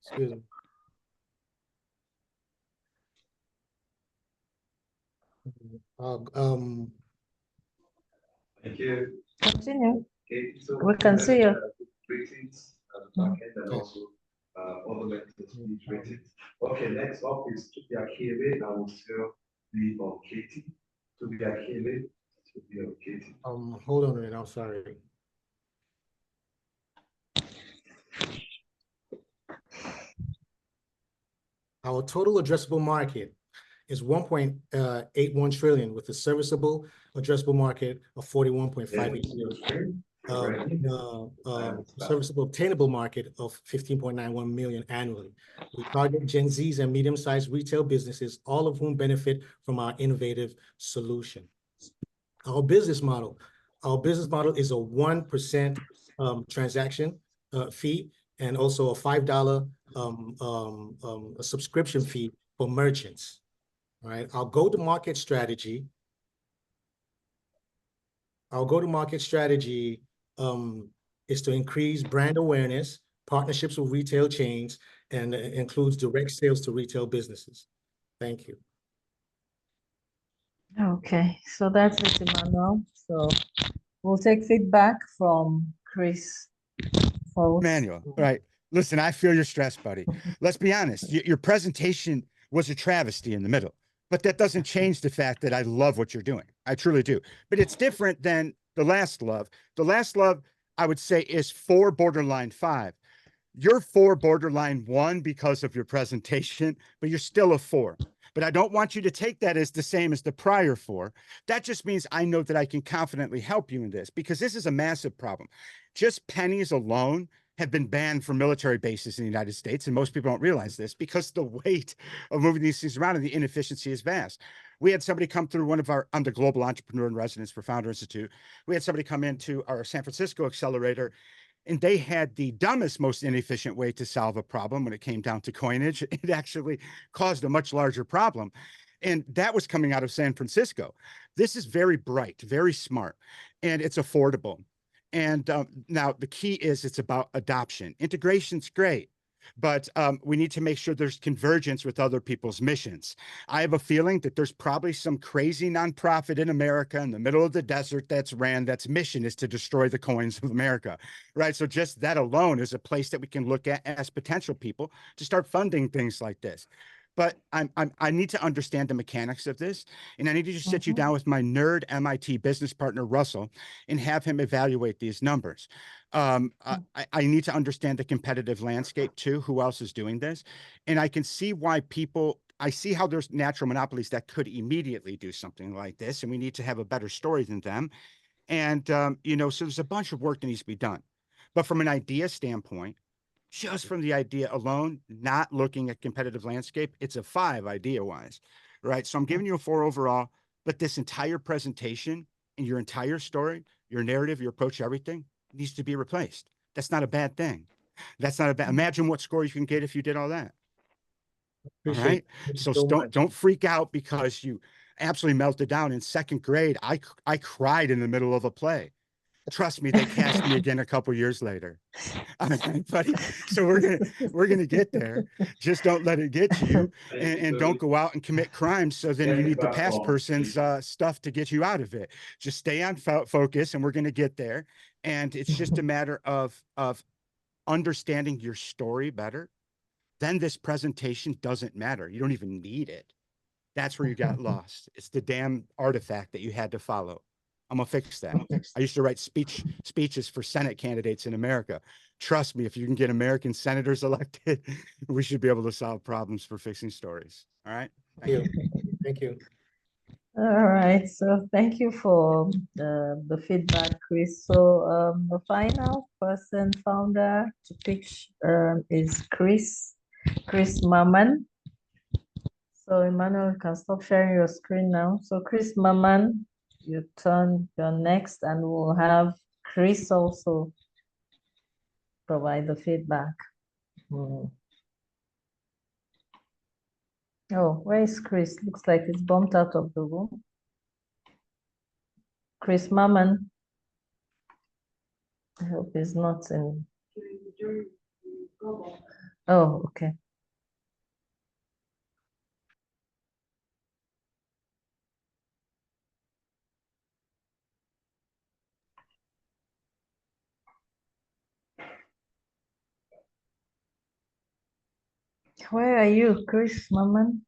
Excuse me. Thank you. Continue. Okay, so We can see you. Ratings at the back end and also other methods need ratings. Okay, next up is to be Akele. I will still be on Katie. To be Akele, to be on Katie. Hold on a minute, I'm sorry. Our total addressable market is 1.81 trillion with a serviceable addressable market of 41.58 billion. Serviceable obtainable market of 15.91 million annually. We target Gen Zs and medium-sized retail businesses, all of whom benefit from our innovative solution. Our business model is a 1% transaction fee and also a $5 a subscription fee for merchants. All right, our go-to-market strategy is to increase brand awareness, partnerships with retail chains, and includes direct sales to retail businesses. Thank you. Okay, so that's it, Emmanuel. So we'll take feedback from Chris. Emmanuel, right. Listen, I feel your stress, buddy. Let's be honest. Your presentation was a travesty in the middle, but that doesn't change the fact that I love what you're doing. I truly do. But it's different than the last love. The last love, I would say, is 4 borderline 5. You're 4 borderline 1 because of your presentation, but you're still a 4. But I don't want you to take that as the same as the prior 4. That just means I know that I can confidently help you in this, because this is a massive problem. Just pennies alone have been banned from military bases in the United States, and most people don't realize this because the weight of moving these things around and the inefficiency is vast. We had somebody come through I'm the global entrepreneur in residence for Founder Institute. We had somebody come into our San Francisco accelerator, and they had the dumbest, most inefficient way to solve a problem when it came down to coinage. It actually caused a much larger problem. And that was coming out of San Francisco. This is very bright, very smart, and it's affordable. And now the key is it's about adoption. Integration's great, but we need to make sure there's convergence with other people's missions. I have a feeling that there's probably some crazy nonprofit in America in the middle of the desert that's mission is to destroy the coins of America, right? So just that alone is a place that we can look at as potential people to start funding things like this. But I need to understand the mechanics of this, and I need to just sit you down with my nerd MIT business partner, Russell, and have him evaluate these numbers. I need to understand the competitive landscape too, who else is doing this. And I can see why I see how there's natural monopolies that could immediately do something like this, and we need to have a better story than them. And, so there's a bunch of work that needs to be done. But from an idea standpoint, just from the idea alone, not looking at competitive landscape, it's a 5 idea-wise, right? So I'm giving you a 4 overall, but this entire presentation and your entire story, your narrative, your approach, everything needs to be replaced. That's not a bad thing. That's not a bad. Imagine what score you can get if you did all that. All right. So don't freak out because you absolutely melted down in 2nd grade. I cried in the middle of a play. Trust me, they cast me again a couple years later. Buddy. So we're gonna get there. Just don't let it get you, and don't go out and commit crimes. So then you need the past person's stuff to get you out of it. Just stay on focus, and we're gonna get there. And it's just a matter of understanding your story better. Then this presentation doesn't matter. You don't even need it. That's where you got lost. It's the damn artifact that you had to follow. I'm gonna fix that. I used to write speeches for Senate candidates in America. Trust me, if you can get American senators elected, we should be able to solve problems for fixing stories. All right. Thank you. Thank you. All right. So thank you for the feedback, Chris. So the final person founder to pitch is Chris Maman. So Emmanuel, you can stop sharing your screen now. So Chris Maman, you're next, and we'll have Chris also provide the feedback. Oh, where is Chris? Looks like he's bumped out of the room. Chris Maman. I hope he's not in. Oh, okay. Where are you, Chris Maman?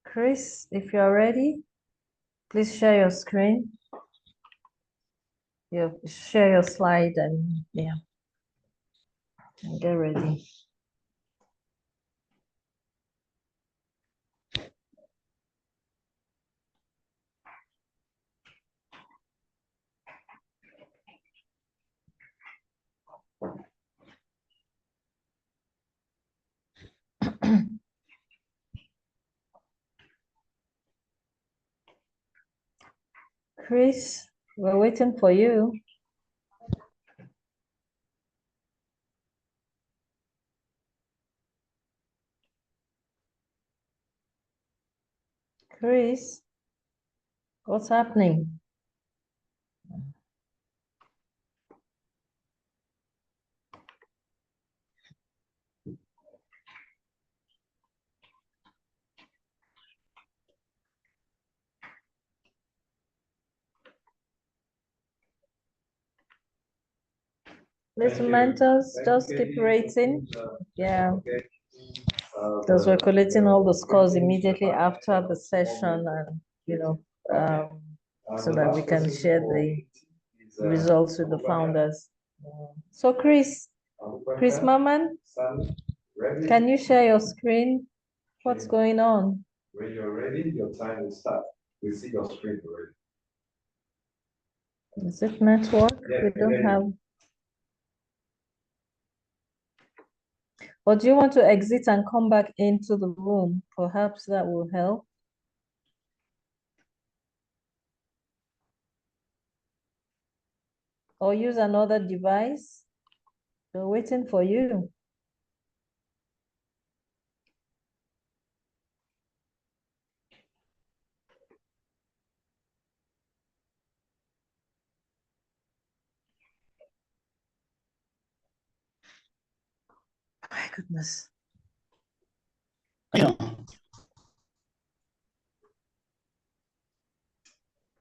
Chris, if you're ready, please share your screen. Share your slide and and get ready. Chris, we're waiting for you. Chris, what's happening? Listen, mentors, just keep rating. Yeah. Because we're collecting all the scores immediately after the session, and so that we can share the results with the founders. So Chris Maman, can you share your screen? What's going on? When you're ready, your time will start. We see your screen already. Is it network? Yeah, we don't have. Or do you want to exit and come back into the room? Perhaps that will help. Or use another device. We're waiting for you. My goodness. Yeah.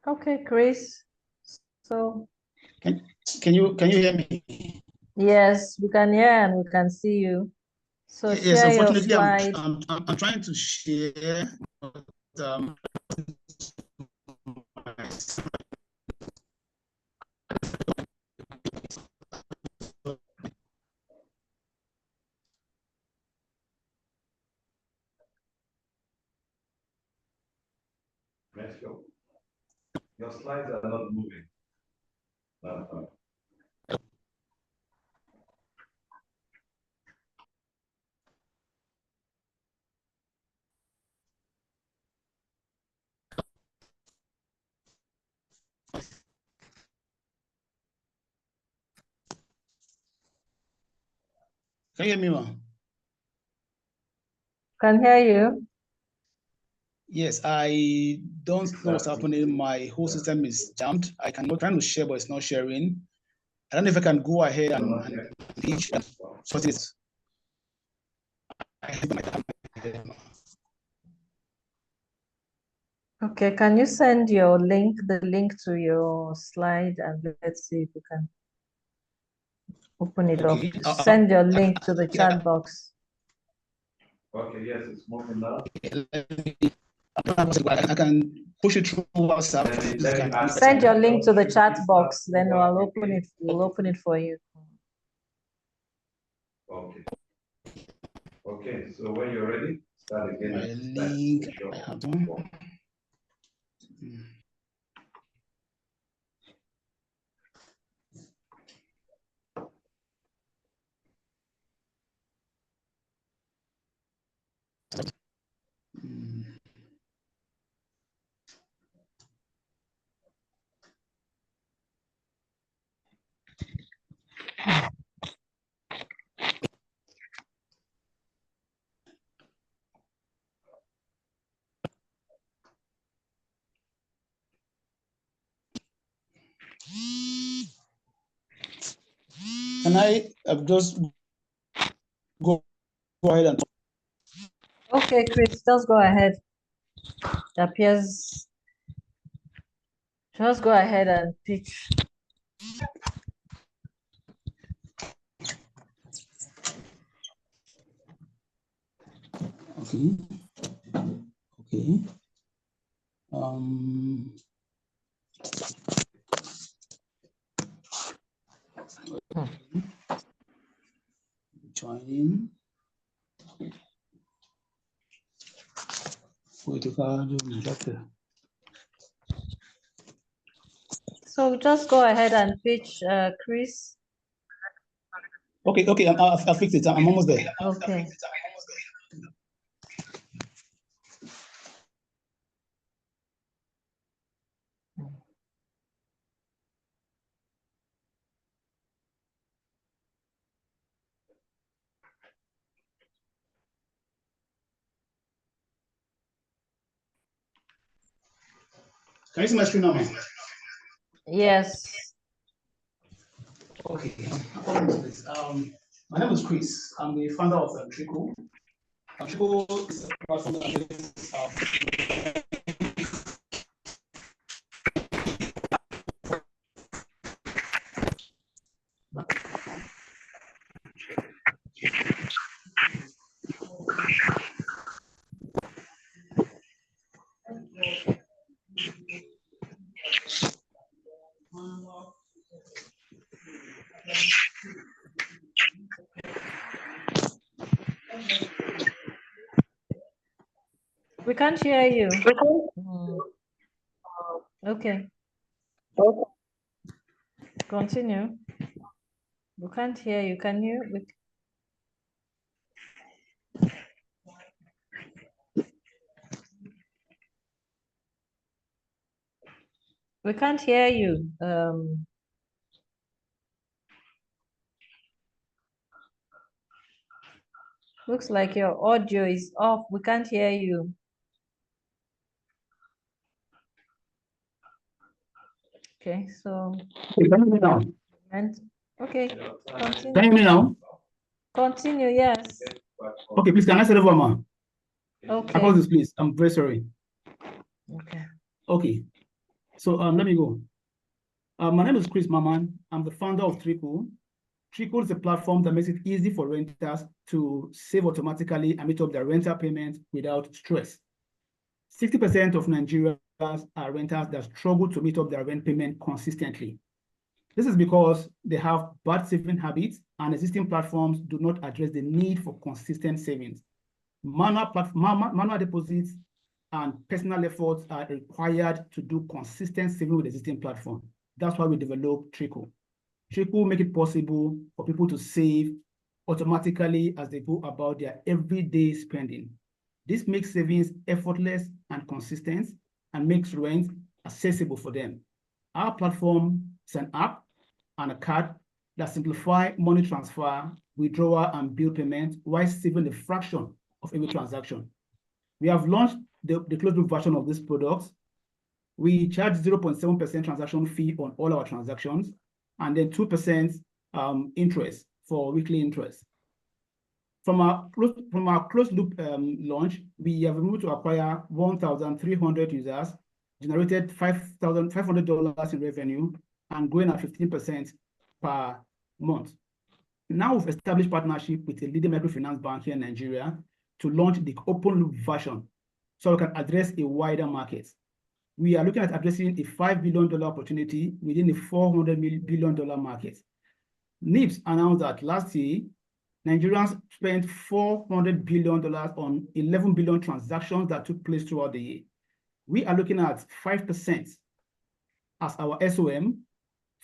Okay, Chris. So can you hear me? Yes, we can hear and we can see you. So yes, share your unfortunately, slide. I'm trying to share, but Let's go. Your slides are not moving. Can you hear me, ma'am? Can hear you. Yes, I don't know what's happening. My whole system is jammed. I'm trying to share, but it's not sharing. I don't know if I can go ahead and reach sort this. Okay, can you send your link, the link to your slide, and let's see if we can open it up. Send your link to the chat box. Okay, yes, it's moving now. I can push it through WhatsApp. Send your link to the chat box, then I'll open it. We'll open it for you. Okay. Okay, so when you're ready, start again. My link, I have one. Can I just go ahead and Okay, Chris, just go ahead. It appears. Just go ahead and pitch. Okay. Okay. Joining. So just go ahead and pitch, Chris. Okay, okay, I'll fix it. I'm almost there. Okay. Can you see my screen now? Yes. Okay. My name is Chris. I'm the founder of Trico. Trico is a platform that is We can't hear you. Okay. Continue. We can't hear you. Can you? We can't hear you. Looks like your audio is off. We can't hear you. Okay, so. Can you hear me now? Okay, continue. Can you hear me now? Continue, yes. Okay, please, can I say that one more? Okay. Apologies, please. I'm very sorry. Okay. Okay. So let me go. My name is Chris Maman. I'm the founder of Trico. Trico is a platform that makes it easy for renters to save automatically and meet up their rental payments without stress. 60% of Nigerians are renters that struggle to meet up their rent payment consistently. This is because they have bad saving habits and existing platforms do not address the need for consistent savings. Manual deposits and personal efforts are required to do consistent saving with existing platform. That's why we developed Trico. Trico make it possible for people to save automatically as they go about their everyday spending. This makes savings effortless and consistent and makes rent accessible for them. Our platform is an app and a card that simplify money transfer, withdrawal, and bill payment while saving a fraction of every transaction. We have launched the closed-loop version of this product. We charge 0.7% transaction fee on all our transactions, and then 2% interest for weekly interest. From our closed loop launch, we have been able to acquire 1,300 users, generated $500 in revenue, and growing at 15% per month. Now we've established partnership with a leading microfinance bank here in Nigeria to launch the open loop version so we can address a wider market. We are looking at addressing a $5 billion opportunity within a $400 billion market. NIPS announced that last year, Nigerians spent $400 billion on 11 billion transactions that took place throughout the year. We are looking at 5% as our SOM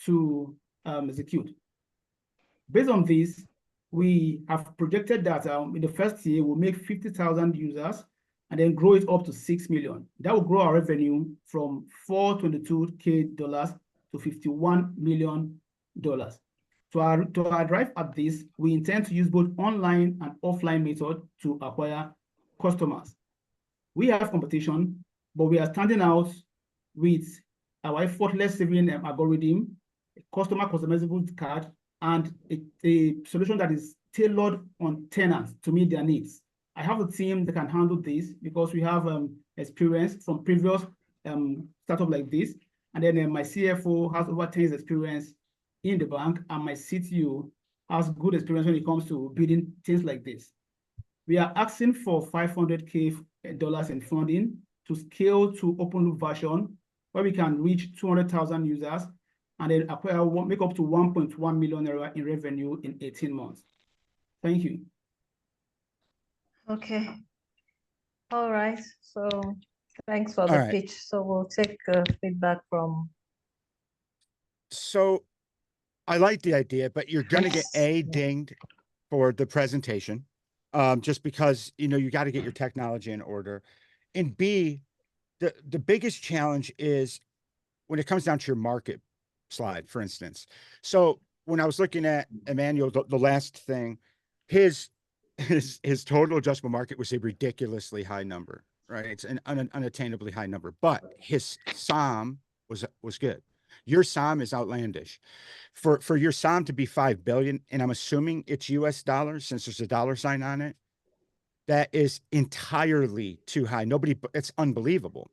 to execute. Based on this, we have projected that in the first year, we'll make 50,000 users and then grow it up to 6 million. That will grow our revenue from $422K to $51 million. To arrive at this, we intend to use both online and offline methods to acquire customers. We have competition, but we are standing out with our effortless saving algorithm, a customer customizable card, and a solution that is tailored on tenants to meet their needs. I have a team that can handle this because we have experience from previous startup like this. And then my CFO has over 10 years experience in the bank, and my CTO has good experience when it comes to building things like this. We are asking for $500K in funding to scale to open loop version, where we can reach 200,000 users and then acquire make up to 1.1 million in revenue in 18 months. Thank you. Okay. All right. So thanks for the pitch. So we'll take feedback from. So I like the idea, but you're going to get dinged for the presentation, just because, you got to get your technology in order. And B, the biggest challenge is when it comes down to your market slide, for instance. So when I was looking at Emmanuel, the last thing, his total addressable market was a ridiculously high number, right? It's an unattainably high number, but his SOM was good. Your SOM is outlandish. For your SOM to be 5 billion, and I'm assuming it's US dollars since there's a dollar sign on it, that is entirely too high. It's unbelievable.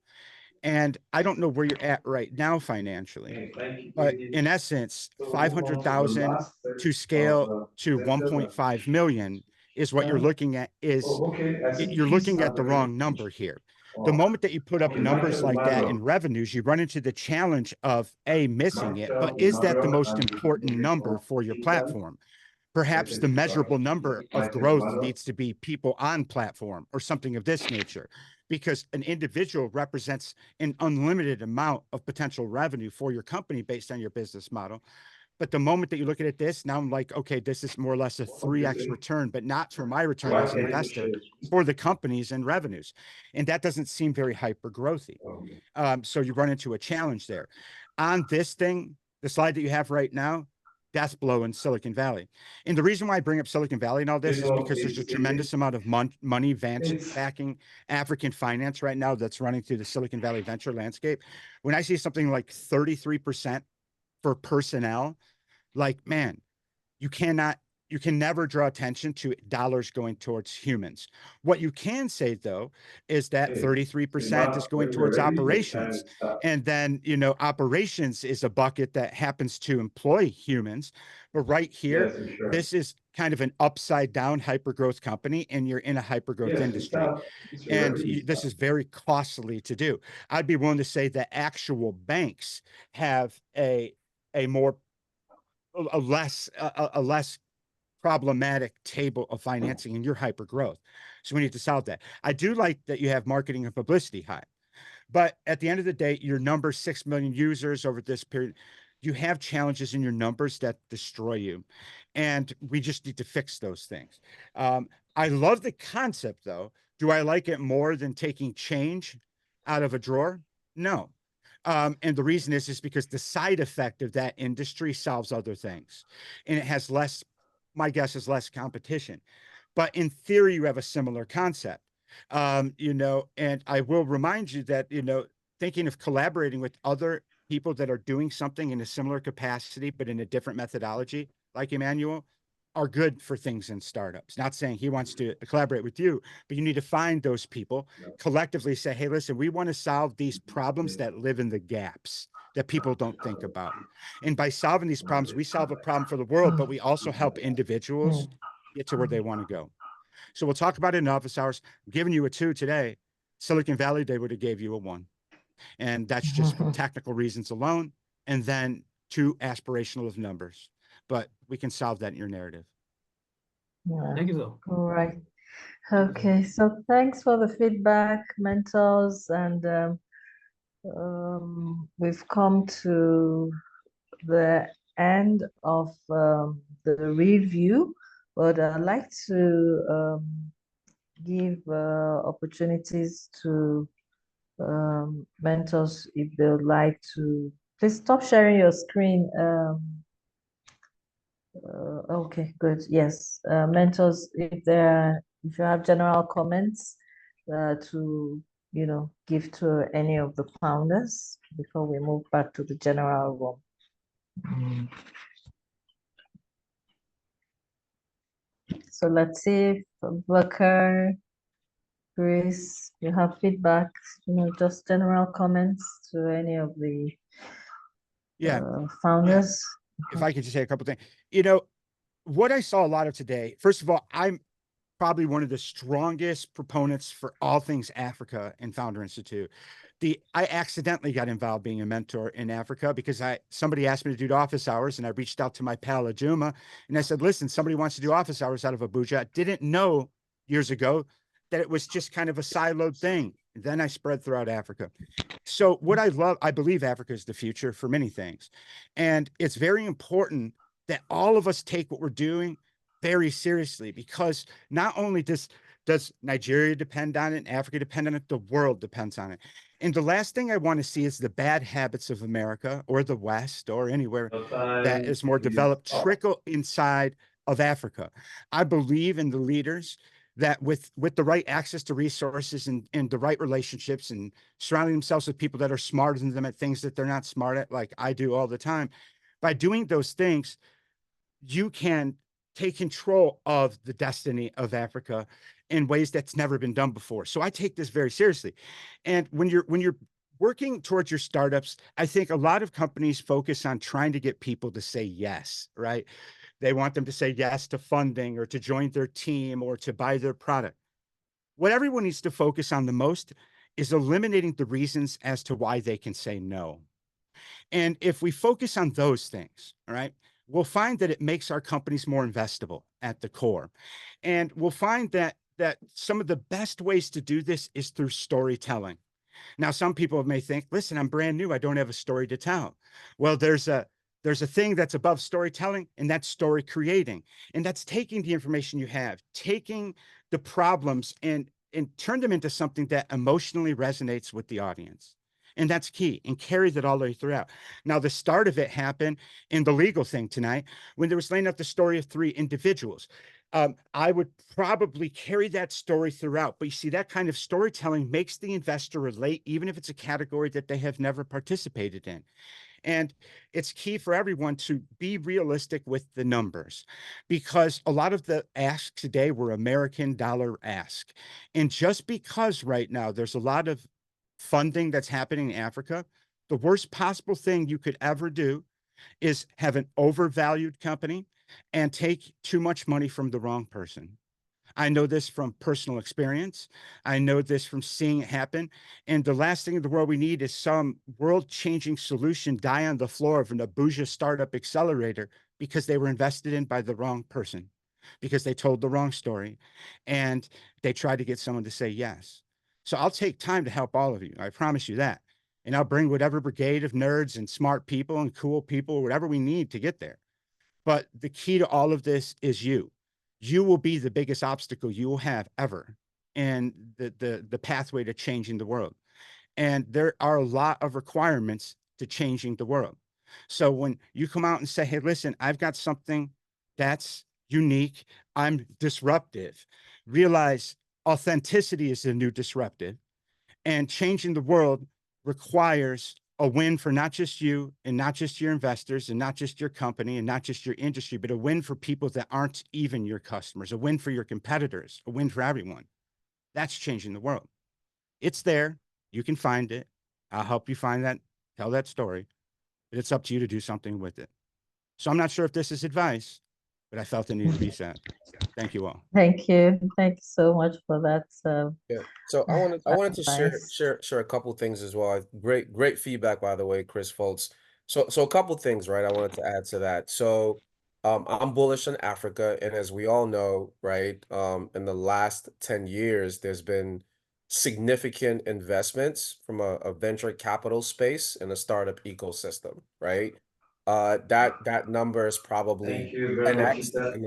And I don't know where you're at right now financially, but in essence, 500,000 to scale to 1.5 million is what you're looking at. You're looking at the wrong number here. The moment that you put up numbers like that in revenues, you run into the challenge of missing it, but is that the most important number for your platform? Perhaps the measurable number of growth needs to be people on platform or something of this nature, because an individual represents an unlimited amount of potential revenue for your company based on your business model. But the moment that you look at this, now I'm like, okay, this is more or less a 3x return, but not for my return as an investor, for the companies and revenues. And that doesn't seem very hyper growthy. So you run into a challenge there. On this thing, the slide that you have right now, death blow in Silicon Valley. And the reason why I bring up Silicon Valley and all this is because there's a tremendous amount of money backing African finance right now that's running through the Silicon Valley venture landscape. When I see something like 33% for personnel, like, man, you can never draw attention to dollars going towards humans. What you can say, though, is that 33% is going towards operations. And then, operations is a bucket that happens to employ humans. But right here, this is kind of an upside down hypergrowth company, and you're in a hypergrowth industry. And this is very costly to do. I'd be willing to say that actual banks have a less problematic table of financing in your hyper growth. So we need to solve that. I do like that you have marketing and publicity high, but at the end of the day, your number 6 million users over this period, you have challenges in your numbers that destroy you. And we just need to fix those things. I love the concept though. Do I like it more than taking change out of a drawer? No. And the reason is because the side effect of that industry solves other things, and it has less, my guess is less competition. But in theory, you have a similar concept, and I will remind you that, thinking of collaborating with other people that are doing something in a similar capacity, but in a different methodology, like Emmanuel, are good for things in startups. Not saying he wants to collaborate with you, but you need to find those people, collectively say, hey, listen, we want to solve these problems that live in the gaps that people don't think about. And by solving these problems, we solve a problem for the world, but we also help individuals get to where they want to go. So we'll talk about it in office hours. I'm giving you a 2 today. Silicon Valley, they would have gave you a 1. And that's just for technical reasons alone. And then 2 aspirational of numbers. But we can solve that in your narrative. Yeah. Thank you, sir. All right. Okay. So thanks for the feedback, mentors. And we've come to the end of the review, but I'd like to give opportunities to mentors if they would like to. Please stop sharing your screen. Okay, good. Yes, mentors, if you have general comments to give to any of the founders before we move back to the general room. So let's see if Bakar, Chris, you have feedback, just general comments to any of the founders. If I could just say a couple things, what I saw a lot of today, first of all, I'm probably one of the strongest proponents for all things Africa and Founder Institute. I accidentally got involved being a mentor in Africa because somebody asked me to do office hours, and I reached out to my pal Ajuma, and I said, listen, somebody wants to do office hours out of Abuja. I didn't know years ago that it was just kind of a siloed thing. And then I spread throughout Africa. So what I believe Africa is the future for many things. And it's very important that all of us take what we're doing very seriously, because not only does Nigeria depend on it, and Africa depend on it, the world depends on it. And the last thing I want to see is the bad habits of America or the West or anywhere that is more developed trickle inside of Africa. I believe in the leaders that with the right access to resources and the right relationships and surrounding themselves with people that are smarter than them at things that they're not smart at, like I do all the time. By doing those things, you can take control of the destiny of Africa in ways that's never been done before. So I take this very seriously. And when you're working towards your startups, I think a lot of companies focus on trying to get people to say yes, right? They want them to say yes to funding or to join their team or to buy their product. What everyone needs to focus on the most is eliminating the reasons as to why they can say no. And if we focus on those things, all right, we'll find that it makes our companies more investable at the core. And we'll find that some of the best ways to do this is through storytelling. Now, some people may think, listen, I'm brand new, I don't have a story to tell. Well, there's a thing that's above storytelling, and that's story creating. And that's taking the information you have, taking the problems and turn them into something that emotionally resonates with the audience. And that's key, and carry that all the way throughout. Now, the start of it happened in the legal thing tonight when there was laying out the story of 3 individuals. I would probably carry that story throughout. But you see, that kind of storytelling makes the investor relate, even if it's a category that they have never participated in. And it's key for everyone to be realistic with the numbers, because a lot of the asks today were American dollar ask. And just because right now there's a lot of funding that's happening in Africa, the worst possible thing you could ever do is have an overvalued company and take too much money from the wrong person. I know this from personal experience. I know this from seeing it happen. And the last thing in the world we need is some world-changing solution die on the floor of an Abuja startup accelerator because they were invested in by the wrong person, because they told the wrong story, and they tried to get someone to say yes. So I'll take time to help all of you. I promise you that. And I'll bring whatever brigade of nerds and smart people and cool people, whatever we need to get there. But the key to all of this is you. You will be the biggest obstacle you will have ever in the pathway to changing the world. And there are a lot of requirements to changing the world. So when you come out and say, hey, listen, I've got something that's unique, I'm disruptive, realize authenticity is the new disruptive, and changing the world requires a win for not just you and not just your investors and not just your company and not just your industry, but a win for people that aren't even your customers, a win for your competitors, a win for everyone. That's changing the world. It's there. You can find it. I'll help you find that, tell that story, but it's up to you to do something with it. So I'm not sure if this is advice, but I felt it needed to be said. Thank you all. Thank you. Thank you so much for that. Yeah. So I wanted to advice. share a couple things as well. Great feedback, by the way, Chris Foltz. So a couple things, right? I wanted to add to that. So I'm bullish on Africa, and as we all know, right, in the last 10 years, there's been significant investments from a venture capital space and a startup ecosystem, right? That number is probably Thank you very much, 10x Ethan. in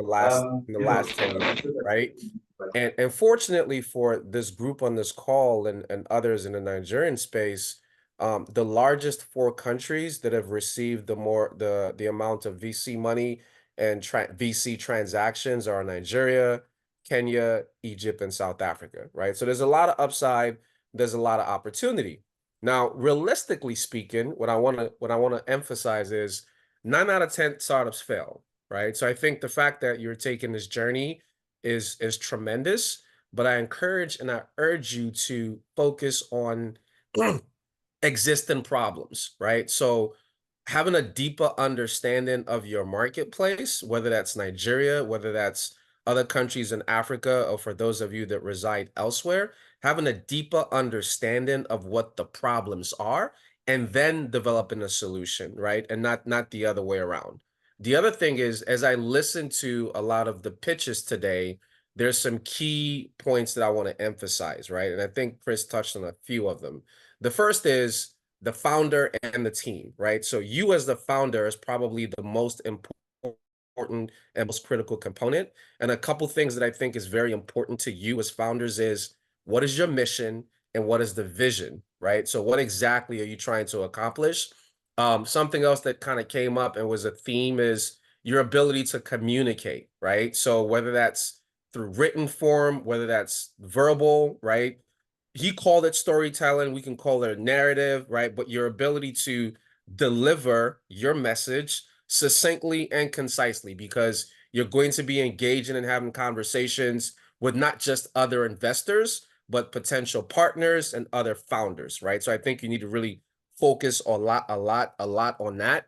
the last 10 years, right? And fortunately for this group on this call and others in the Nigerian space, the largest 4 countries that have received the amount of VC money and VC transactions are Nigeria, Kenya, Egypt, and South Africa, right? So there's a lot of upside, there's a lot of opportunity. Now, realistically speaking, what I want to emphasize is 9 out of 10 startups fail, right? So I think the fact that you're taking this journey is tremendous, but I encourage and I urge you to focus on existing problems, right? So having a deeper understanding of your marketplace, whether that's Nigeria, whether that's other countries in Africa, or for those of you that reside elsewhere, having a deeper understanding of what the problems are and then developing a solution, right? And not the other way around. The other thing is, as I listen to a lot of the pitches today, there's some key points that I want to emphasize, right? And I think Chris touched on a few of them. The first is the founder and the team, right? So you as the founder is probably the most important and most critical component. And a couple things that I think is very important to you as founders is, what is your mission and what is the vision, right? So what exactly are you trying to accomplish? Something else that kind of came up and was a theme is your ability to communicate, right? So whether that's through written form, whether that's verbal, right? He called it storytelling. We can call it a narrative, right? But your ability to deliver your message succinctly and concisely, because you're going to be engaging and having conversations with not just other investors, but potential partners and other founders, right? So I think you need to really focus a lot on that.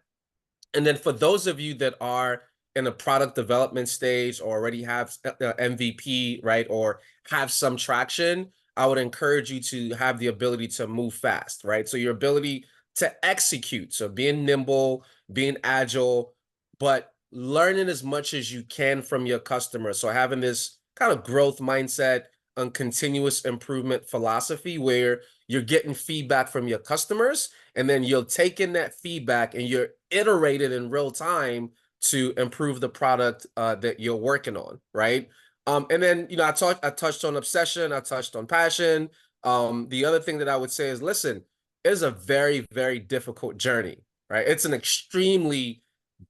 And then for those of you that are in a product development stage or already have MVP, right, or have some traction, I would encourage you to have the ability to move fast, right? So your ability to execute, so being nimble, being agile, but learning as much as you can from your customers. So having this kind of growth mindset and continuous improvement philosophy where you're getting feedback from your customers, and then you're taking that feedback and you're iterating in real time to improve the product that you're working on, right? And then, I touched on obsession, I touched on passion. The other thing that I would say is, listen, it's a very, very difficult journey, right? It's an extremely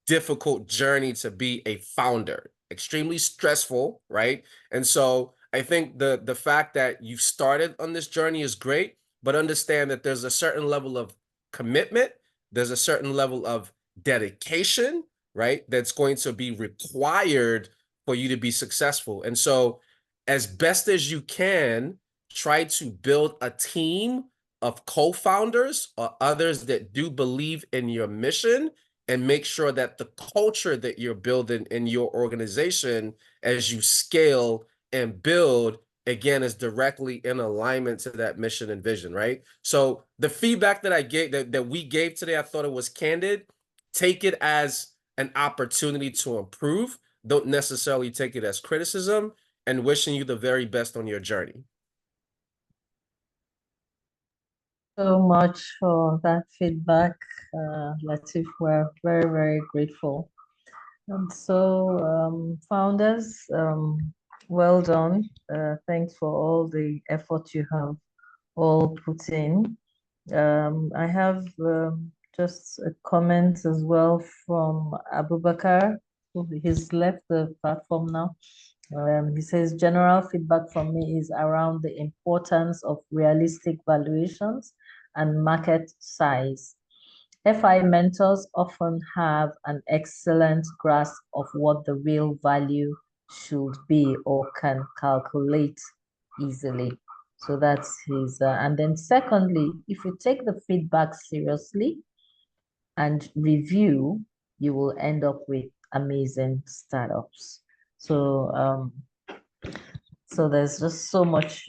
difficult journey to be a founder, extremely stressful, right? And so I think the fact that you've started on this journey is great, but understand that there's a certain level of commitment, there's a certain level of dedication, right? That's going to be required for you to be successful. And so as best as you can, try to build a team of co-founders or others that do believe in your mission, and make sure that the culture that you're building in your organization as you scale and build, again, is directly in alignment to that mission and vision, right? So the feedback that I gave, that we gave today, I thought it was candid. Take it as an opportunity to improve. Don't necessarily take it as criticism, and wishing you the very best on your journey. So much for that feedback, Latif. We're very, very grateful. And so, founders, well done. Thanks for all the effort you have all put in. I have just a comment as well from Abubakar, he's left the platform now. He says, general feedback from me is around the importance of realistic valuations and market size. FI mentors often have an excellent grasp of what the real value should be or can calculate easily. So that's his, and then secondly, if you take the feedback seriously and review, you will end up with amazing startups. So, so there's just so much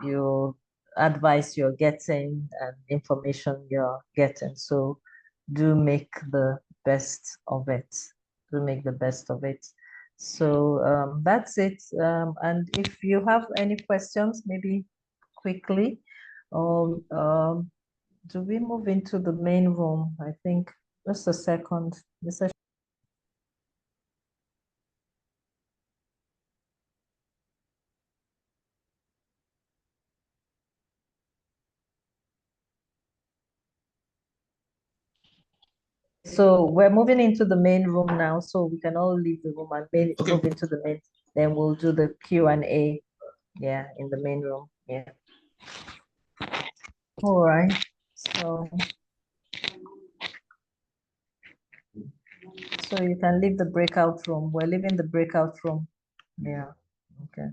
your advice you're getting and information you're getting. So do make the best of it. Do make the best of it. So that's it. And if you have any questions, maybe quickly, do we move into the main room? I think just a second. So we're moving into the main room now, so we can all leave the room and move into the main. Then we'll do the Q&A, yeah, in the main room, yeah. All right, so you can leave the breakout room. We're leaving the breakout room, yeah, okay.